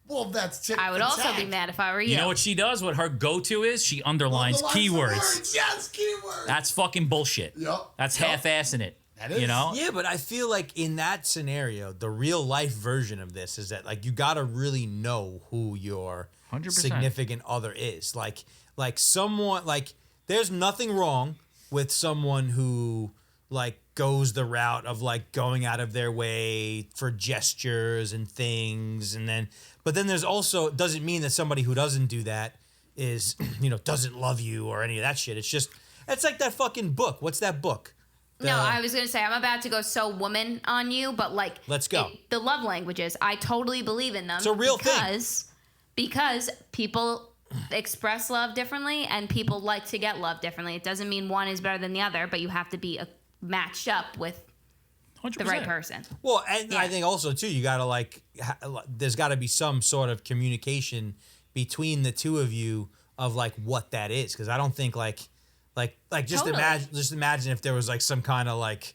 D: Well, that's tit
B: I would
D: for
B: also
D: tat.
B: be mad if I were you.
A: You know what she does? What her go-to is? She underlines
D: Underlines the
A: keywords.
D: words. Yes, keywords.
A: That's fucking bullshit.
D: Yup.
A: That's
D: Yup.
A: half-assing it.
D: That is.
A: You know?
C: Yeah, but I feel like in that scenario, the real life version of this is that like you gotta really know who your
A: 100%.
C: significant other is. Like someone like there's nothing wrong with someone who like goes the route of like going out of their way for gestures and things, and then but then there's also it doesn't mean that somebody who doesn't do that is doesn't love you or any of that shit. It's just it's like that fucking book. What's that book?
B: No, I was gonna say I'm about to go so woman on you, but like
C: Let's go.
B: The love languages, I totally believe in them.
C: It's a real thing.
B: Because people express love differently and people like to get love differently. It doesn't mean one is better than the other, but you have to be matched up with
A: 100%.
B: the right person.
C: Well, and
B: Yeah.
C: I think also too, you gotta like, there's got to be some sort of communication between the two of you of like what that is, because I don't think like just
B: Totally.
C: imagine if there was like some kind of like,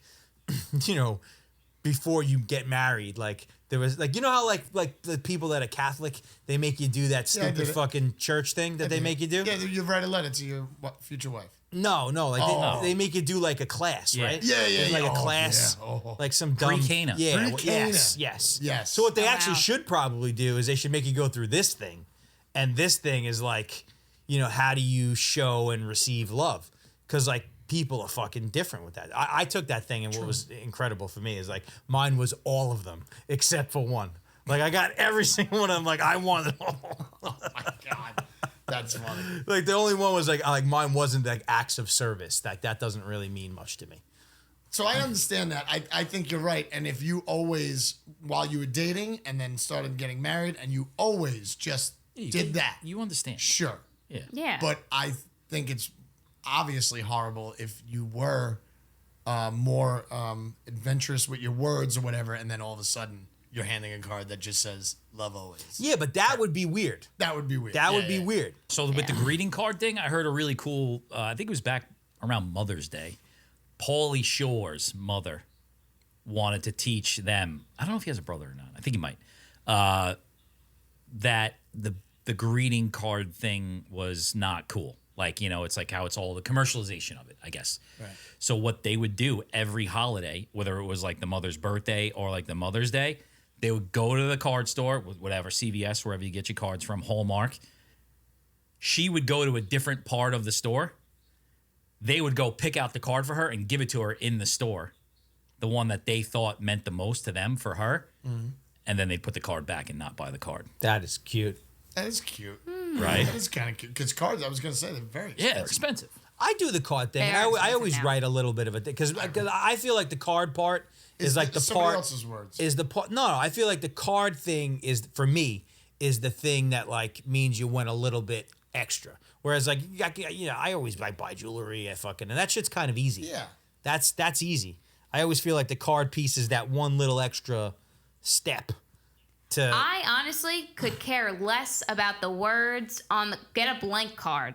C: before you get married, like there was like how like the people that are Catholic, they make you do that
D: Yeah, I
C: stupid
D: did it.
C: fucking church thing that they make you do.
D: Yeah, you write a letter to your future wife.
C: No, like
A: Oh.
C: they make you do like a class,
A: Yeah.
C: right?
D: Yeah,
C: There's like
D: yeah.
C: a
D: Oh,
C: class,
D: yeah. Oh.
C: like some dumb
A: Pre-Cana.
C: Yeah,
D: Pre-Cana.
C: yes.
D: Yes.
C: So what they
B: Oh,
C: actually
B: wow.
C: should probably do is they should make you go through this thing, and this thing is like, how do you show and receive love? Because like people are fucking different with that. I took that thing, and what was incredible for me is like mine was all of them except for one. Like I got every single one of them. Like I wanted all.
D: Oh my God. That's funny.
C: Like the only one was like mine wasn't like acts of service. Like that doesn't really mean much to me.
D: So I understand that. I think you're right. And if you always, while you were dating and then started getting married, and you always just did that,
A: You understand.
D: sure.
A: Yeah.
B: Yeah.
D: But I think it's obviously horrible if you were more adventurous with your words or whatever, and then all of a sudden you're handing a card that just says "love always."
C: Yeah, but that would be weird.
D: That would be weird.
C: That
D: Yeah,
C: would be
D: yeah.
C: weird.
A: So with the greeting card thing, I heard a really cool. I think it was back around Mother's Day. Pauly Shore's mother wanted to teach them. I don't know if he has a brother or not. I think he might. That the greeting card thing was not cool. Like, it's like how it's all the commercialization of it, I guess.
D: Right.
A: So what they would do every holiday, whether it was like the mother's birthday or like the Mother's Day, they would go to the card store, whatever, CVS, wherever you get your cards from, Hallmark. She would go to a different part of the store. They would go pick out the card for her and give it to her in the store, the one that they thought meant the most to them for her. Mm-hmm. And then they'd put the card back and not buy the card.
C: That is cute.
D: That is cute.
A: Right?
D: That is kind of cute. Because cards, I was going to say, they're very expensive.
A: Yeah, they're expensive.
C: I do the card thing.
B: They are
C: I
B: expensive
C: always
B: now.
C: write a little bit of it because I feel like the card part is like the
D: somebody
C: part
D: else's words.
C: is the part. No, I feel like the card thing is for me is the thing that like means you went a little bit extra. Whereas like I always buy jewelry and that shit's kind of easy.
D: Yeah.
C: That's easy. I always feel like the card piece is that one little extra step.
B: I honestly could care less about the words on the get a blank card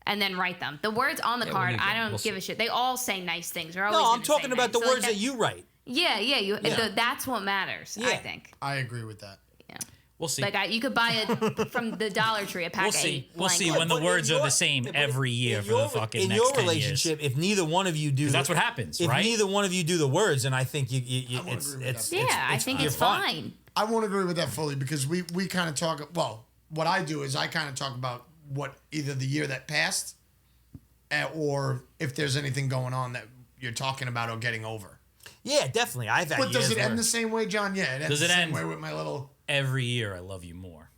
B: and then write them. The words on the card, I don't give a shit. They all say nice things. They're always
C: No, I'm
B: gonna say
C: talking about
B: nice.
C: the
B: So, like,
C: words that you write.
B: Yeah. That's what matters, I
C: Yeah.
B: think.
D: I agree with that.
B: Yeah.
A: We'll see.
B: Like you could buy it from the Dollar Tree, a pack
A: We'll
B: of
A: see.
B: 8
A: We'll
B: blank
A: see
B: ones.
A: when the
C: But
A: words
C: in
A: are
C: your-
A: the same
C: but
A: every year
C: in
A: for the fucking
C: in
A: next
C: your
A: 10 years.
C: relationship, if neither one of you do,
A: That's what happens,
C: if
A: right?
C: neither one of you do the words, then I think you
D: I won't
C: it's
D: agree with
C: it's
D: that.
B: Yeah, I think
C: you're
B: it's fine.
D: I won't agree with that fully because we kind of talk. Well, what I do is I kind of talk about what either the year that passed, or if there's anything going on that you're talking about or getting over.
C: Yeah, definitely. I've had
D: But does
C: years
D: it end
C: where-
D: the same way, John? Yeah, it ends
A: Does
D: the
A: it
D: same
A: end-
D: way with my little.
A: Every year, I love you more.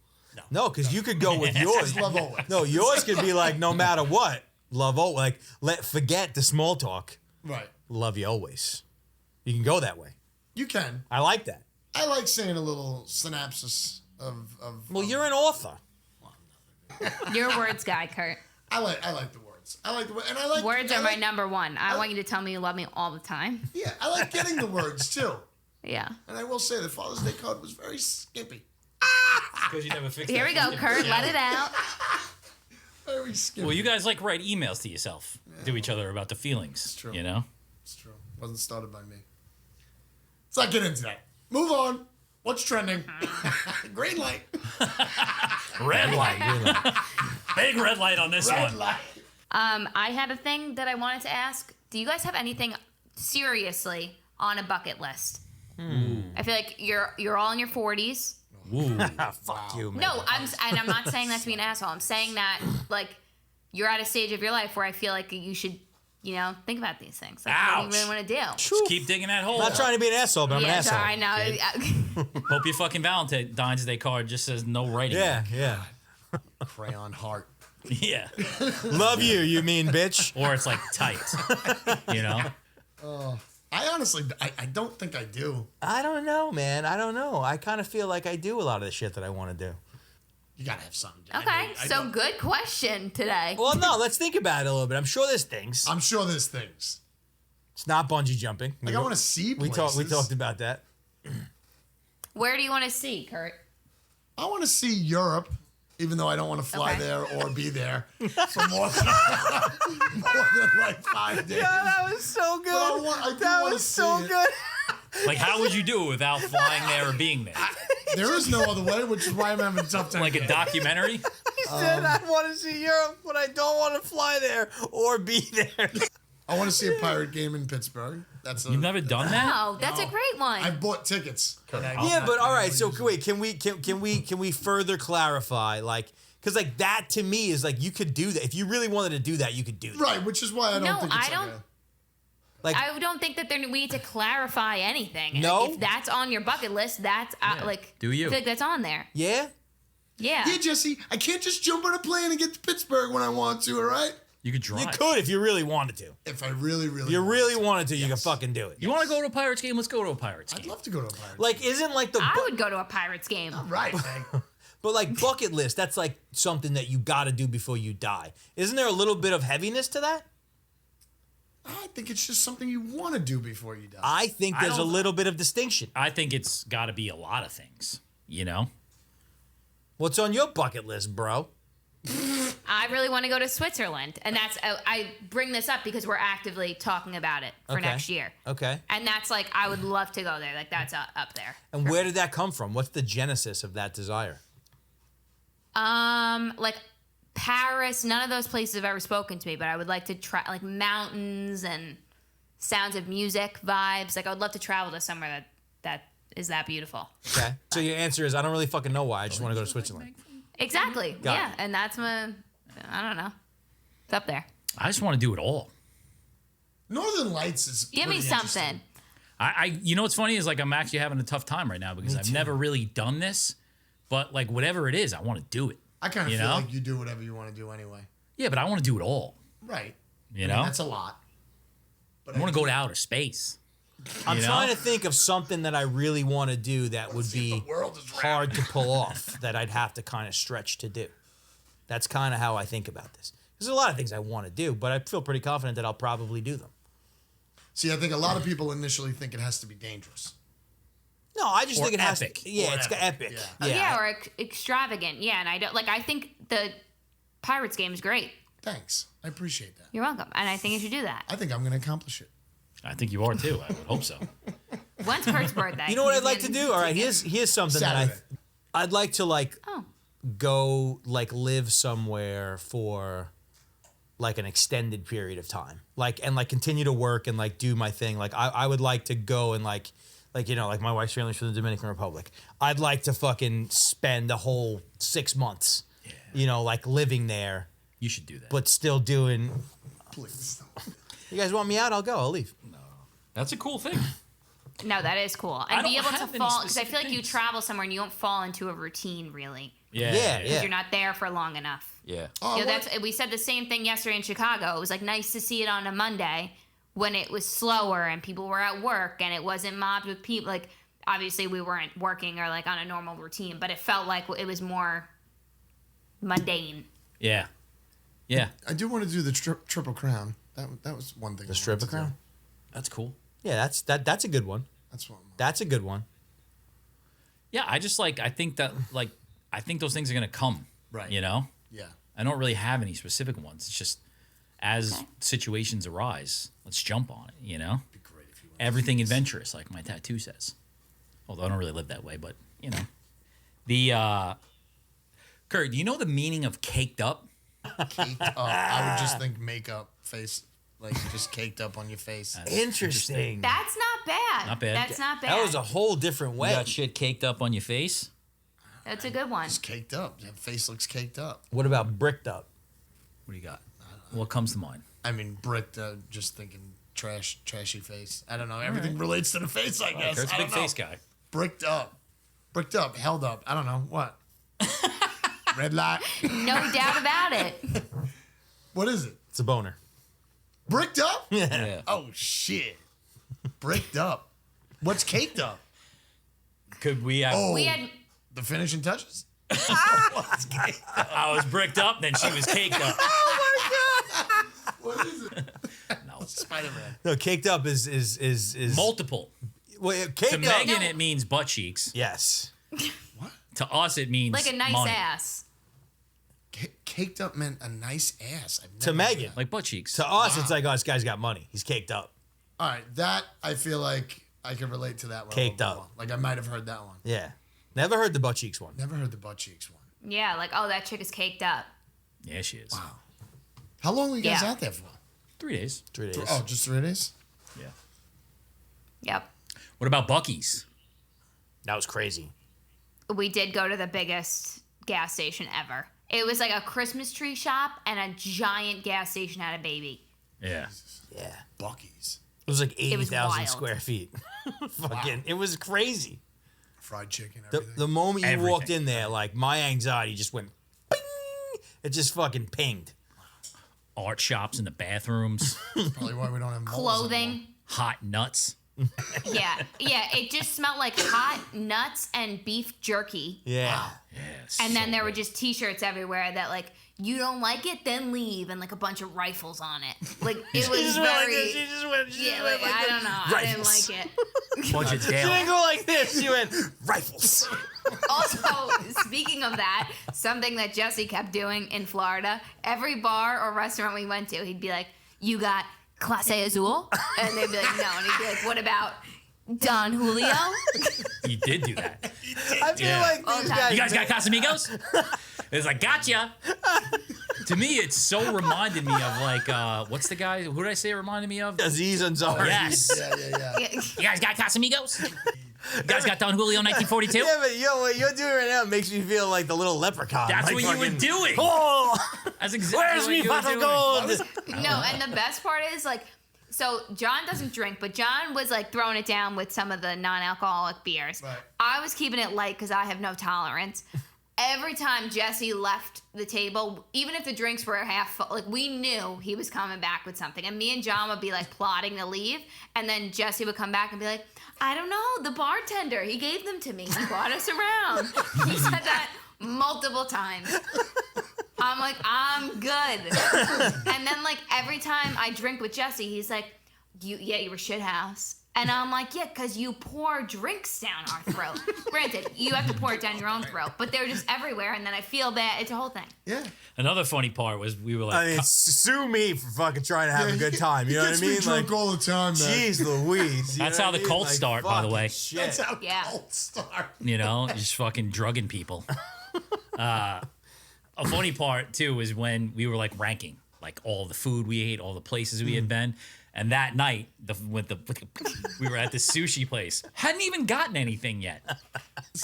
C: No, because you could go with yours.
D: Love always.
C: No, yours could be like no matter what, love always. Like forget the small talk.
D: Right.
C: Love you always. You can go that way.
D: You can.
C: I like that.
D: I like saying a little synopsis of.
C: Well, you're an author.
B: Your words guy, Kurt.
D: I like the words. I like the and I like
B: Words
D: I
B: are my
D: like-
B: number one. I want you to tell me you love me all the time.
D: Yeah, I like getting the words too.
B: Yeah.
D: And I will say the Father's Day card was very skimpy.
A: Because you never fixed
B: Here we go, Kurt. Let it out.
D: Very skimpy.
A: Well, you guys like write emails to yourself, to each other about the feelings.
D: true.
A: You know?
D: It's true. Wasn't started by me. Let's not get into that. Move on. What's trending? Green light.
A: Red light. Big red light on this
D: Red
A: one.
D: light.
B: I had a thing that I wanted to ask. Do you guys have anything seriously on a bucket list? I feel like you're all in your 40s.
A: Ooh.
C: Fuck you, man.
B: No, I'm not saying that to be an asshole. I'm saying that like you're at a stage of your life where I feel like you should, think about these things. Like, what do you
A: Ouch.
B: really want to do?
A: Just keep digging that hole.
C: I'm not trying to be an asshole, but I'm an
B: Yeah,
C: asshole.
B: sorry, I know.
A: Hope your fucking Valentine's Day card just says no writing.
C: Yeah.
D: Crayon heart.
A: Yeah.
C: Love you, you mean bitch.
A: Or it's like tight. You know?
D: I honestly, I don't think I do.
C: I don't know, man. I don't know. I kind of feel like I do a lot of the shit that I want to do.
D: You gotta have something. John.
B: Okay,
D: I
B: so
D: don't-
B: good question today.
C: Well, no, let's think about it a little bit. I'm sure there's things.
D: I'm sure there's things.
C: It's not bungee jumping.
D: Like I want to see
C: We
D: places.
C: talked about that.
B: Where do you want to see, Kurt?
D: I want to see Europe, even though I don't want to fly
B: Okay.
D: there or be there for more than, more than like 5 days.
C: that was so good.
D: I do wanna see it.
A: Like, how would you do it without flying there or being there?
D: There is no other way, which is why I'm having a tough time.
A: Like a
D: getting-
A: documentary?
C: He said, I want to see Europe, but I don't want to fly there or be there.
D: I want to see a pirate game in Pittsburgh. That's a,
A: You've never done that?
B: Oh, that's a great one.
D: I've bought tickets.
C: Yeah, but all right. So wait, can we further clarify? Like, because like that to me is like you could do that if you really wanted to do that. You could do that.
D: Right, which is why I don't
B: No,
D: think it's
B: I don't-
C: Like,
B: I don't think that we need to clarify anything.
C: No?
B: If that's on your bucket list, that's like.
A: Do you?
B: I feel like that's on there.
C: yeah.
B: Yeah.
D: Yeah, Jesse, I can't just jump on a plane and get to Pittsburgh when I want to, all right?
A: You could drive.
C: You could if you really wanted to.
D: If I really, really
C: If you
D: want
C: really
D: to.
C: wanted to, you could
D: Yes.
C: fucking do it.
A: You want to go to a Pirates game? Let's go to a Pirates
D: I'd
A: game.
D: love to go to a pirate.
C: Like, isn't like the
B: I would go to a Pirates game.
D: Right, man.
C: but like bucket list? That's like something that you got to do before you die. Isn't there a little bit of heaviness to that?
D: I think it's just something you want to do before you die.
C: I think
A: I
C: there's a
A: don't-
C: little bit of distinction.
A: I think it's got to be a lot of things, you know?
C: What's on your bucket list, bro?
B: I really want to go to Switzerland, and that's I bring this up because we're actively talking about it for next year.
C: Okay.
B: And that's like I would love to go there. Like that's up there.
C: And where did that come from? What's the genesis of that desire?
B: Like Paris. None of those places have ever spoken to me, but I would like to try like mountains and sounds of music, vibes. Like I would love to travel to somewhere that is that beautiful.
C: Okay. So your answer is I don't really fucking know why. I just want to go to Switzerland.
B: Exactly.
C: Got
B: yeah,
C: it.
B: and that's I don't know. It's up there.
A: I just want to do it all.
D: Northern Lights is
B: Give me
D: pretty
B: something.
D: interesting.
A: You know what's funny is like I'm actually having a tough time right now because I've never really done this, but like whatever it is, I want to do it.
D: I kind of
A: You
D: feel
A: know?
D: like you do whatever you want to do anyway.
A: Yeah, but I want to do it all.
D: Right.
A: You
D: I
A: know,
D: mean, that's a lot. But
A: I want to go to outer space.
C: I'm
A: You know?
C: trying to think of something that I really want to do that would
D: see if
C: be
D: the world is round.
C: hard to pull off, that I'd have to kind of stretch to do. That's kind of how I think about this. There's a lot of things I want to do, but I feel pretty confident that I'll probably do them.
D: See, I think a lot of people initially think it has to be dangerous.
C: No, I just
A: Or
C: think it has
A: epic.
C: to. Yeah,
D: Or
C: it's
D: epic,
C: epic.
D: yeah.
B: Yeah, or extravagant. Yeah, and I don't like. I think the Pirates game is great.
D: Thanks. I appreciate that.
B: You're welcome, and I think you should do that.
D: I think I'm going to accomplish it.
A: I think you are too. I would hope so.
B: When's Kurt's birthday?
C: You know what
B: He's
C: I'd like to
B: in-
C: do? All right, here's something
D: Saturday.
C: that I'd like to like
B: Oh,
C: go like live somewhere for like an extended period of time, like and like continue to work and like do my thing. Like I would like to go and like you know, like my wife's family's from the Dominican Republic. I'd like to fucking spend a whole 6 months, you know, like living there,
A: You should do that.
C: but still doing.
D: Please.
C: You guys want me out? I'll go. I'll leave.
A: That's a cool thing.
B: no, that is cool,
A: I
B: and be
A: don't
B: able to
A: have any
B: fall because I feel
A: specific
B: like you
A: things.
B: travel somewhere and you don't fall into a routine really
A: Yeah.
C: Yeah,
B: because
C: yeah.
B: you're not there for long enough.
A: Yeah.
D: Oh,
B: You know,
D: what-
B: we said the same thing yesterday in Chicago. It was like nice to see it on a Monday when it was slower and people were at work and it wasn't mobbed with people. Like obviously we weren't working or like on a normal routine, but it felt like it was more mundane.
A: Yeah. Yeah.
D: I do want to do the Triple Crown. That was one thing.
C: The stripper crown.
A: That's cool.
C: Yeah, that's a good one.
D: That's one.
C: That's a good one.
A: Yeah, I just like I think those things are gonna come.
D: Right.
A: You know?
D: Yeah.
A: I don't really have any specific ones. It's just as situations arise, let's jump on it, you know?
D: Be great if you went.
A: Everything adventurous, like my tattoo says. Although I don't really live that way, but you know. The Kurt, do you know the meaning of caked up?
D: Caked up. I would just think makeup, face, like just caked up on your face.
C: Interesting.
B: That's not bad.
A: Not bad.
B: That's not bad.
C: That was a whole different
A: You
C: way.
A: got shit caked up on your face?
B: That's a good one.
D: Just caked up. Your face looks caked up.
C: What about bricked up?
A: What do you got? What comes to mind?
D: I mean, bricked. Just thinking trashy face. I don't know. Everything relates to the face, I guess.
A: Kurt's
D: I
A: a
D: don't
A: big
D: know.
A: face guy.
D: Bricked up, held up. I don't know what. Red light.
B: No doubt about it.
D: What is it?
C: It's a boner.
D: Bricked up?
A: Yeah.
D: Oh shit. Bricked up. What's caked up?
A: Could we have
D: Oh,
B: We had
D: the finishing touches.
A: I was bricked up, then she was caked up.
D: What is it?
A: No.
D: Spider-Man.
C: No, caked up is
A: Multiple.
C: well,
A: To
C: caked up.
A: Megan, it means butt cheeks.
C: Yes.
A: To us, it means
B: like a nice
A: money.
B: ass.
D: Caked up meant a nice ass. I've
C: To
D: never heard
C: Megan.
D: that.
A: Like butt cheeks.
C: To us, it's like, oh, this guy's got money. He's caked up.
D: All right, that I feel like I can relate to that one. a
C: Caked
D: little
C: up.
D: more. Like I might have heard that one.
C: Yeah. Never heard the butt cheeks one.
D: Never heard the butt cheeks one.
B: Yeah, like oh that chick is caked up.
A: Yeah, she is.
D: Wow. How long were you guys
B: Yeah.
D: out there for?
A: 3 days.
C: 3 days.
D: Oh, just 3 days?
A: Yeah.
B: Yep.
A: What about Buc-ee's?
C: That was crazy.
B: We did go to the biggest gas station ever. It was like a Christmas tree shop and a giant gas station had a baby.
A: Yeah.
C: Yeah.
D: Buc-ee's.
C: It was like
B: was
C: 80,000
B: wild.
C: square feet. Fucking, it was crazy.
D: Fried chicken,
C: The,
D: everything.
C: the moment you walked
A: Everything.
C: in there, like my anxiety just went, bing! It just fucking pinged.
A: Art shops in the bathrooms.
D: Probably why we don't have malls
B: Clothing.
A: Hot nuts.
B: Yeah. Yeah. It just smelled like hot nuts and beef jerky.
C: Yeah.
A: Yes.
B: And then there were just t-shirts everywhere that like you don't like it, then leave, and like a bunch of rifles on it. Like it was
C: just went like
B: very.
C: this. She just went. She
B: Yeah,
C: just
B: like,
C: went
B: I
C: like
B: don't know.
C: this.
B: I didn't
C: Rifles.
B: like it.
A: Bunch of
C: She didn't
A: Dale.
C: go like this. She went rifles.
B: Also, speaking of that, something that Jesse kept doing in Florida, every bar or restaurant we went to, he'd be like, "You got Clase Azul?" And they'd be like, "No." And he'd be like, "What about Don Julio?"
A: You did do that.
C: I feel
A: Yeah.
C: like
B: All
C: these
B: the
C: guys.
B: time.
A: You guys got Casamigos? It's like, gotcha. To me, it so reminded me of like, what's the guy? Who did I say it reminded me of?
C: Aziz Ansari.
A: Yes.
D: Yeah.
A: You guys got Casamigos? You guys got Don Julio 1942?
C: Yeah, but yo, what you're doing right now makes me feel like the little leprechaun.
A: That's
C: like
A: what you were
C: fucking,
A: doing.
C: Oh,
A: That's exactly
C: where's
A: what
C: me
A: you were
C: pot of
A: doing.
C: gold?
B: No, and the best part is like, so John doesn't drink, but John was like throwing it down with some of the non-alcoholic beers.
D: Right.
B: I was keeping it light because I have no tolerance. Every time Jesse left the table, even if the drinks were half full, like we knew he was coming back with something. And me and John would be like plotting to leave. And then Jesse would come back and be like, I don't know, the bartender, he gave them to me. He brought us around. He said that multiple times. I'm like, I'm good. And then like every time I drink with Jesse, he's like, you were shithouse. And I'm like, yeah, because you pour drinks down our throat. Granted, you have to pour it down your own throat, but they're just everywhere, and then I feel bad. It's a whole thing.
D: Yeah.
A: Another funny part was we were like,
C: I mean, sue me for fucking trying to have a good time. You know what I mean?
D: He gets me drunk all the time, man.
C: Jeez Louise. you
A: That's
C: know
A: how
C: what
A: the
C: I mean?
A: cults start, by the
C: fucking
A: way.
C: Shit.
D: That's how
B: Yeah.
D: cults start.
A: you know, just fucking drugging people. A funny part too was when we were like ranking like all the food we ate, all the places we had been, and that night we were at the sushi place, hadn't even gotten anything yet,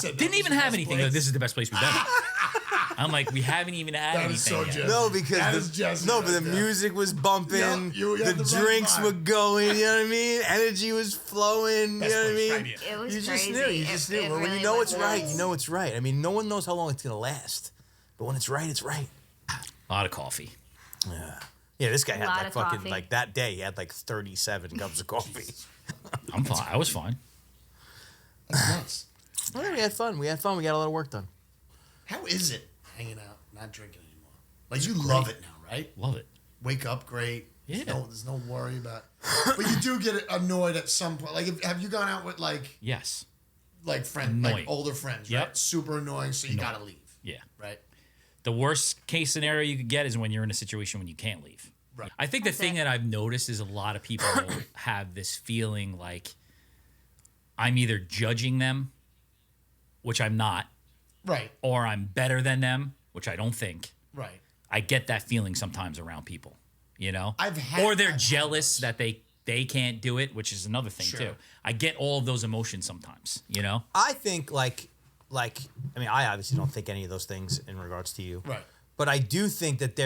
A: didn't even have anything. Like, this is the best place we've been. I'm like, we haven't even had
D: That is
A: anything
D: so
A: yet.
D: Jesse.
C: No, because
D: That is Jesse
C: but the
D: right there.
C: music was bumping,
D: Yep, you had
C: the
D: the right
C: drinks
D: vibe.
C: were going. You know what I mean? Energy was flowing. You know what I mean?
B: It was
C: You just
B: crazy.
C: knew. You just knew.
B: It
C: When
B: really
C: you know
B: was
C: it's right,
B: nuts.
C: you know it's right. I mean, no one knows how long it's gonna last, but when it's right, it's right.
A: A lot of coffee.
C: Yeah, this guy had
B: Lot
C: like
B: of
C: fucking
B: coffee.
C: like that day. He had like 37 cups of coffee.
A: I'm fine. I was fine.
D: That's nuts.
C: Well, we had fun. We had fun. We got a lot of work done.
D: How is it hanging out, not drinking anymore? Like, you love it now, right?
A: Love it.
D: Wake up great.
A: Yeah.
D: There's no worry about But you do get annoyed at some point. Like, have you gone out with, like
A: Yes.
D: friends,
A: Annoying.
D: like older friends,
A: Yep.
D: right? Super annoying, so you gotta leave,
A: Yeah.
D: right?
A: The worst case scenario you could get is when you're in a situation when you can't leave.
D: Right.
A: I think the
B: That's
A: thing
B: it.
A: that I've noticed is a lot of people have this feeling like I'm either judging them, which I'm not,
D: Right,
A: or I'm better than them, which I don't think.
D: right.
A: I get that feeling sometimes around people, you know?
D: I've
A: or they're
D: had
A: jealous
D: those.
A: that they can't do it, which is another thing
D: Sure.
A: too. I get all of those emotions sometimes, you know?
C: I think like I mean, I obviously don't think any of those things in regards to you.
D: Right.
C: But I do think that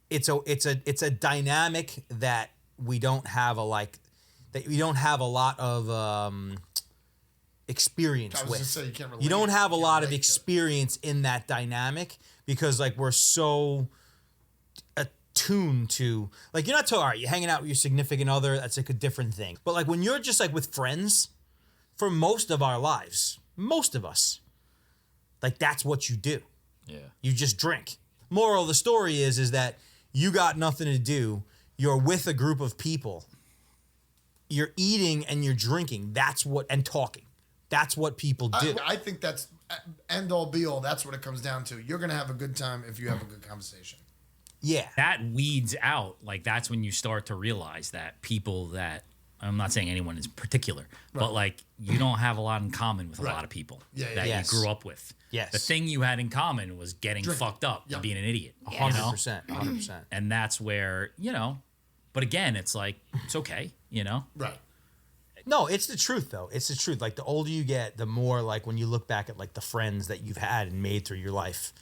C: it's a dynamic that we don't have a lot of experience
D: I was
C: with.
D: gonna say, you can't relate.
C: You don't have a
D: Can't
C: lot of
D: relate to it.
C: experience in that dynamic because like we're so attuned to like you're not talking all right, you're hanging out with your significant other, that's like a different thing. But like when you're just like with friends for most of our lives, most of us, like that's what you do.
A: Yeah.
C: You just drink. Moral of the story is that you got nothing to do. You're with a group of people. You're eating and you're drinking. And talking. That's what people do.
D: I think that's end all be all. That's what it comes down to. You're gonna have a good time if you have a good conversation.
C: Yeah.
A: That weeds out, like that's when you start to realize that people that I'm not saying anyone in particular, but like you don't have a lot in common with a
D: Right.
A: lot of people
D: Yeah, yeah.
A: that
C: Yes.
A: you grew up with.
C: Yes.
A: The thing you had in common was getting
D: Drinking.
A: fucked up
D: Yep.
A: and being an idiot.
B: Yeah.
A: You know?
C: 100%. 100%.
A: And that's where, but again, it's like, it's okay,
D: Right.
C: No, it's the truth though. It's the truth. Like the older you get, the more like when you look back at like the friends that you've had and made through your life,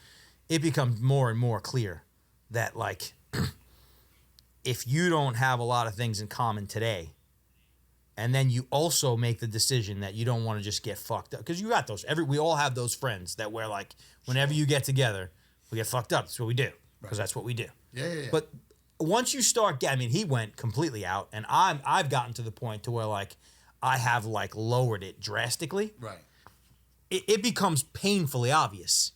C: it becomes more and more clear that like if you don't have a lot of things in common today, and then you also make the decision that you don't want to just get fucked up because you got those. We all have those friends that we're like, whenever you get together, we get fucked up. That's what we do because that's what we do.
D: Yeah.
C: But once you start, I mean, he went completely out, and I've gotten to the point to where like I have like lowered it drastically.
D: right.
C: It becomes painfully obvious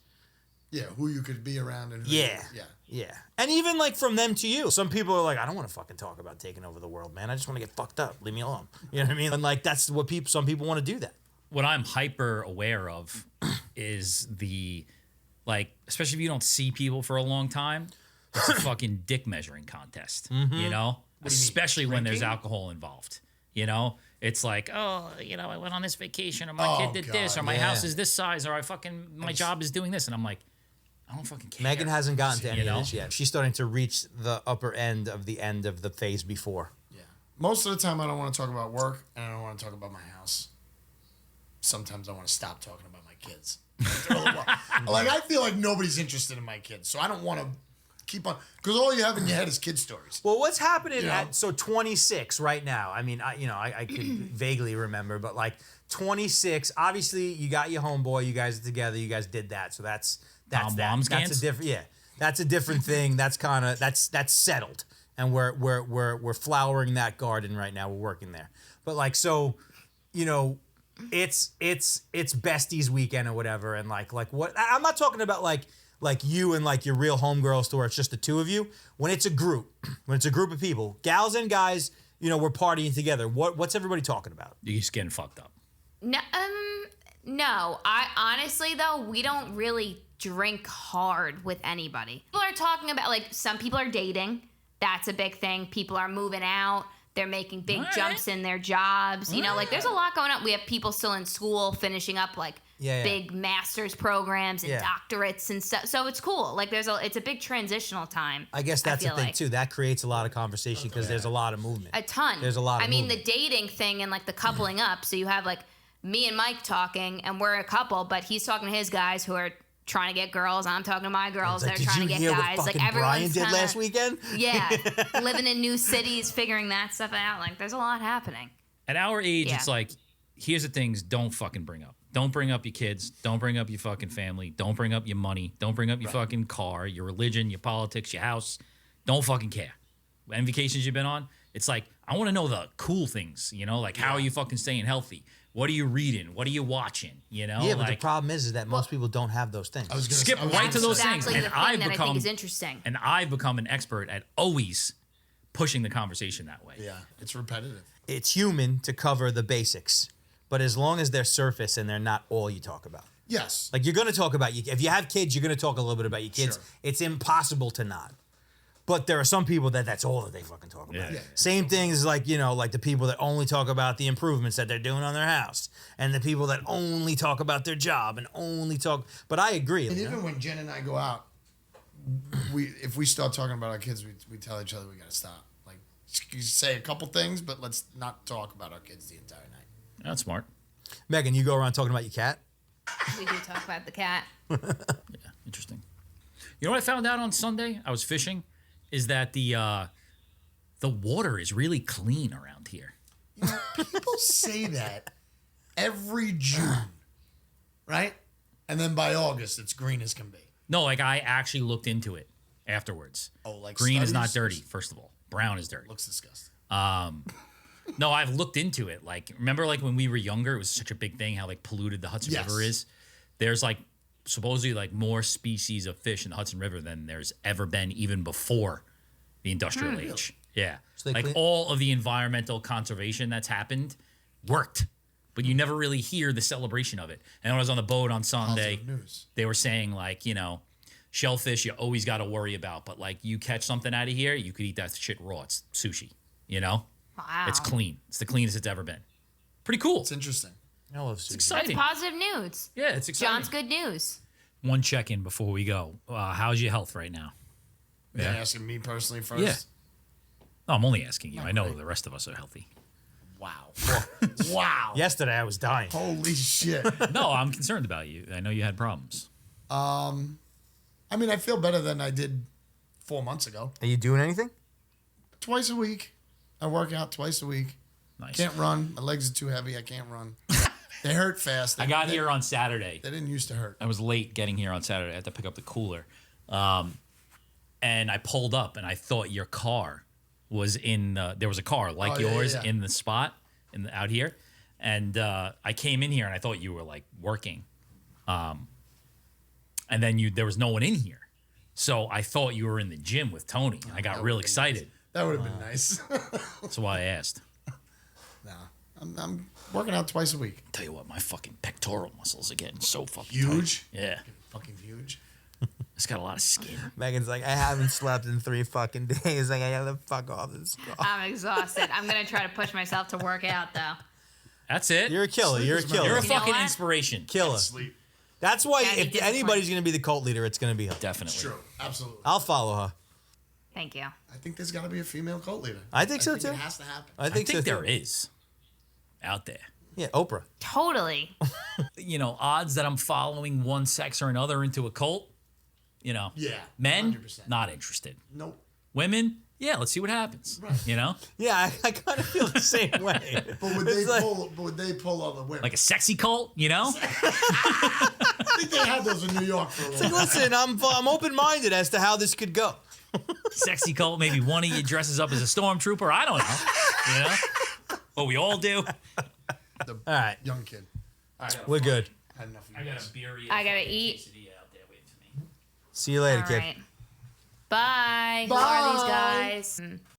D: who you could be around and who
C: Yeah.
D: yeah.
C: Yeah. And even like from them to you. Some people are like, I don't want to fucking talk about taking over the world, man. I just want to get fucked up. Leave me alone. You know what I mean? And like that's what some people want to do that.
A: What I'm hyper aware of is especially if you don't see people for a long time, it's a fucking dick measuring contest, you know? Especially when there's alcohol involved, you know? It's like, oh, you know, I went on this vacation, or my kid did this, or my house is this size, or my job is doing this. And I'm like, I don't fucking care.
C: Megan hasn't gotten to any
A: You know?
C: of this yet. She's starting to reach the upper end of the phase before.
D: Yeah. Most of the time, I don't want to talk about work, and I don't want to talk about my house. Sometimes I want to stop talking about my kids. Like, I feel like nobody's interested in my kids, so I don't want to keep on, because all you have in your head is kid stories.
C: Well, what's happening
D: You know?
C: at 26 right now? I mean, I could vaguely remember, but like 26. Obviously, you got your homeboy. You guys are together. You guys did that. So that's that.
A: Mom's
C: That's
A: Gans?
C: a different. Yeah, that's a different thing. That's kind of that's settled, and we're flowering that garden right now. We're working there. But like so, you know, it's besties weekend or whatever, and like what I'm not talking about like you and like your real homegirls to where it's just the two of you. When it's a group of people, gals and guys, you know, we're partying together. What's everybody talking about?
A: You're just getting fucked up.
B: No. I honestly though, we don't really drink hard with anybody. People are talking about like some people are dating. That's a big thing. People are moving out. They're making big jumps in their jobs. You know, like there's a lot going on. We have people still in school finishing up like big master's programs and doctorates and stuff. So it's cool. Like it's a big transitional time.
C: I guess that's the thing
B: like.
C: too. That creates a lot of conversation because there's a lot of movement.
B: A ton.
C: There's a lot of
B: I mean,
C: movement.
B: the dating thing and like the coupling up. So you have like me and Mike talking, and we're a couple, but he's talking to his guys who are trying to get girls. I'm talking to my girls.
C: Like,
B: They're trying to get guys.
C: What
B: Like
C: fucking Brian
B: everyone's
C: did
B: kinda,
C: last weekend.
B: Yeah, living in new cities, figuring that stuff out. Like there's a lot happening.
A: At our age,
B: Yeah.
A: it's like, here's the things don't fucking bring up. Don't bring up your kids. Don't bring up your fucking family. Don't bring up your money. Don't bring up your fucking car, your religion, your politics, your house. Don't fucking care. Any vacations you've been on, it's like, I want to know the cool things, you know? Like, how are you fucking staying healthy? What are you reading? What are you watching? You know?
C: Yeah, but the
A: like,
C: problem is that most people don't have those things.
D: I was gonna
A: skip
D: say- I was
A: right
D: gonna
A: to those
D: say-
A: things.
B: Exactly
A: And
B: the thing
A: I've
B: that I
A: become
B: think is interesting.
A: And I've become an expert at always pushing the conversation that way.
D: Yeah, it's repetitive.
C: It's human to cover the basics, but as long as they're surface and they're not all you talk about.
D: Yes.
C: Like you're going to talk about if you have kids, you're going to talk a little bit about your kids.
D: Sure.
C: It's impossible to not. But there are some people that's all that they fucking talk about.
A: Yeah.
C: Same thing as like, you know, like the people that only talk about the improvements that they're doing on their house, and the people that only talk about their job and only talk. But I agree.
D: And
C: you know?
D: even when Jen and I go out, if we start talking about our kids, we tell each other we got to stop. Like, you say a couple things, but let's not talk about our kids the entire night.
A: That's smart.
C: Megan, you go around talking about your cat?
B: We do talk about the cat.
A: Yeah, interesting. You know what I found out on Sunday? I was fishing. Is that the water is really clean around here.
D: You know, people say that every June, right? And then by August, it's green as can be.
A: No, like I actually looked into it afterwards.
D: Oh, like
A: green is not
D: studies?
A: dirty, first of all. Brown is dirty.
D: Looks disgusting.
A: No, I've looked into it. Like, remember like when we were younger, it was such a big thing how like polluted the Hudson
D: Yes.
A: River is. There's like supposedly like more species of fish in the Hudson River than there's ever been even before the industrial age. Yeah.
C: So they
A: like
C: clean-
A: all of the environmental conservation that's happened worked. But you never really hear the celebration of it. And when I was on the boat on Sunday,
D: Positive news.
A: they were saying like, you know, shellfish you always got to worry about. But like you catch something out of here, you could eat that shit raw. It's sushi, you know?
B: Wow.
A: It's clean. It's the cleanest it's ever been. Pretty cool.
D: It's interesting.
C: I love sushi.
A: exciting.
B: Positive news.
A: Yeah, it's exciting.
B: John's good news.
A: One check-in before we go. How's your health right now?
D: You're asking me personally first?
A: Yeah. No, I'm only asking you. I know the rest of us are healthy.
D: Wow. Wow.
C: Yesterday I was dying.
D: Holy shit.
A: No, I'm concerned about you. I know you had problems.
D: I mean, I feel better than I did 4 months ago.
C: Are you doing anything?
D: Twice a week. I work out twice a week.
A: Nice.
D: Can't run. My legs are too heavy. I can't run. They hurt fast.
A: I got here on Saturday.
D: They didn't used to hurt.
A: I was late getting here on Saturday. I had to pick up the cooler. And I pulled up, and I thought your car was in there was a car like
D: Oh, yeah,
A: yours
D: yeah, yeah.
A: in the spot out here. And I came in here, and I thought you were, like, working. and then there was no one in here. So I thought you were in the gym with Tony. I got real excited.
D: That would have been nice.
A: That's why I asked.
D: Nah, I'm working out twice a week.
A: Tell you what, my fucking pectoral muscles are getting so fucking
D: Huge.
A: tight. Yeah.
D: Fucking huge.
A: It's got a lot of skin.
C: Megan's like, I haven't slept in 3 fucking days. Like, I gotta fuck off this.
B: I'm exhausted. I'm gonna try to push myself to work out though.
A: That's it.
C: You're a killer. You're a
D: Sleep is
C: killer.
A: You're a
B: You know
A: fucking
B: what?
A: inspiration.
C: Killer.
D: Sleep.
C: That's why
B: Gotta be
C: if
B: disciplined.
C: anybody's gonna be the cult leader, it's gonna be her.
A: Definitely.
D: True. Absolutely.
C: I'll follow her.
B: Thank you.
D: I think there's got to be a female cult leader.
C: I think so, too.
D: It has to happen.
C: I
A: I
C: think,
A: think
C: so
A: there
C: too.
A: is out there.
C: Yeah, Oprah.
B: Totally.
A: Odds that I'm following one sex or another into a cult.
D: Yeah.
A: Men,
D: 100%.
A: not interested.
D: Nope.
A: Women, yeah, let's see what happens.
D: Right.
C: Yeah, I kind of feel the same way.
D: But would
C: It's
D: they
C: like-
D: pull? But would they pull all the women?
A: Like a sexy cult,
D: I think they had those in New York for a
C: It's
D: little
C: like, listen, I'm open-minded as to how this could go.
A: Sexy cult, maybe one of you dresses up as a stormtrooper. I don't know. What we all do.
D: The
C: All right,
D: young kid. All right.
C: we're good.
D: Had enough of
A: I
D: you
A: got
D: guys.
A: a beer.
B: I gotta eat.
A: out there waiting for me.
C: See you later,
B: All
C: kid.
B: right. Bye. Who are these guys?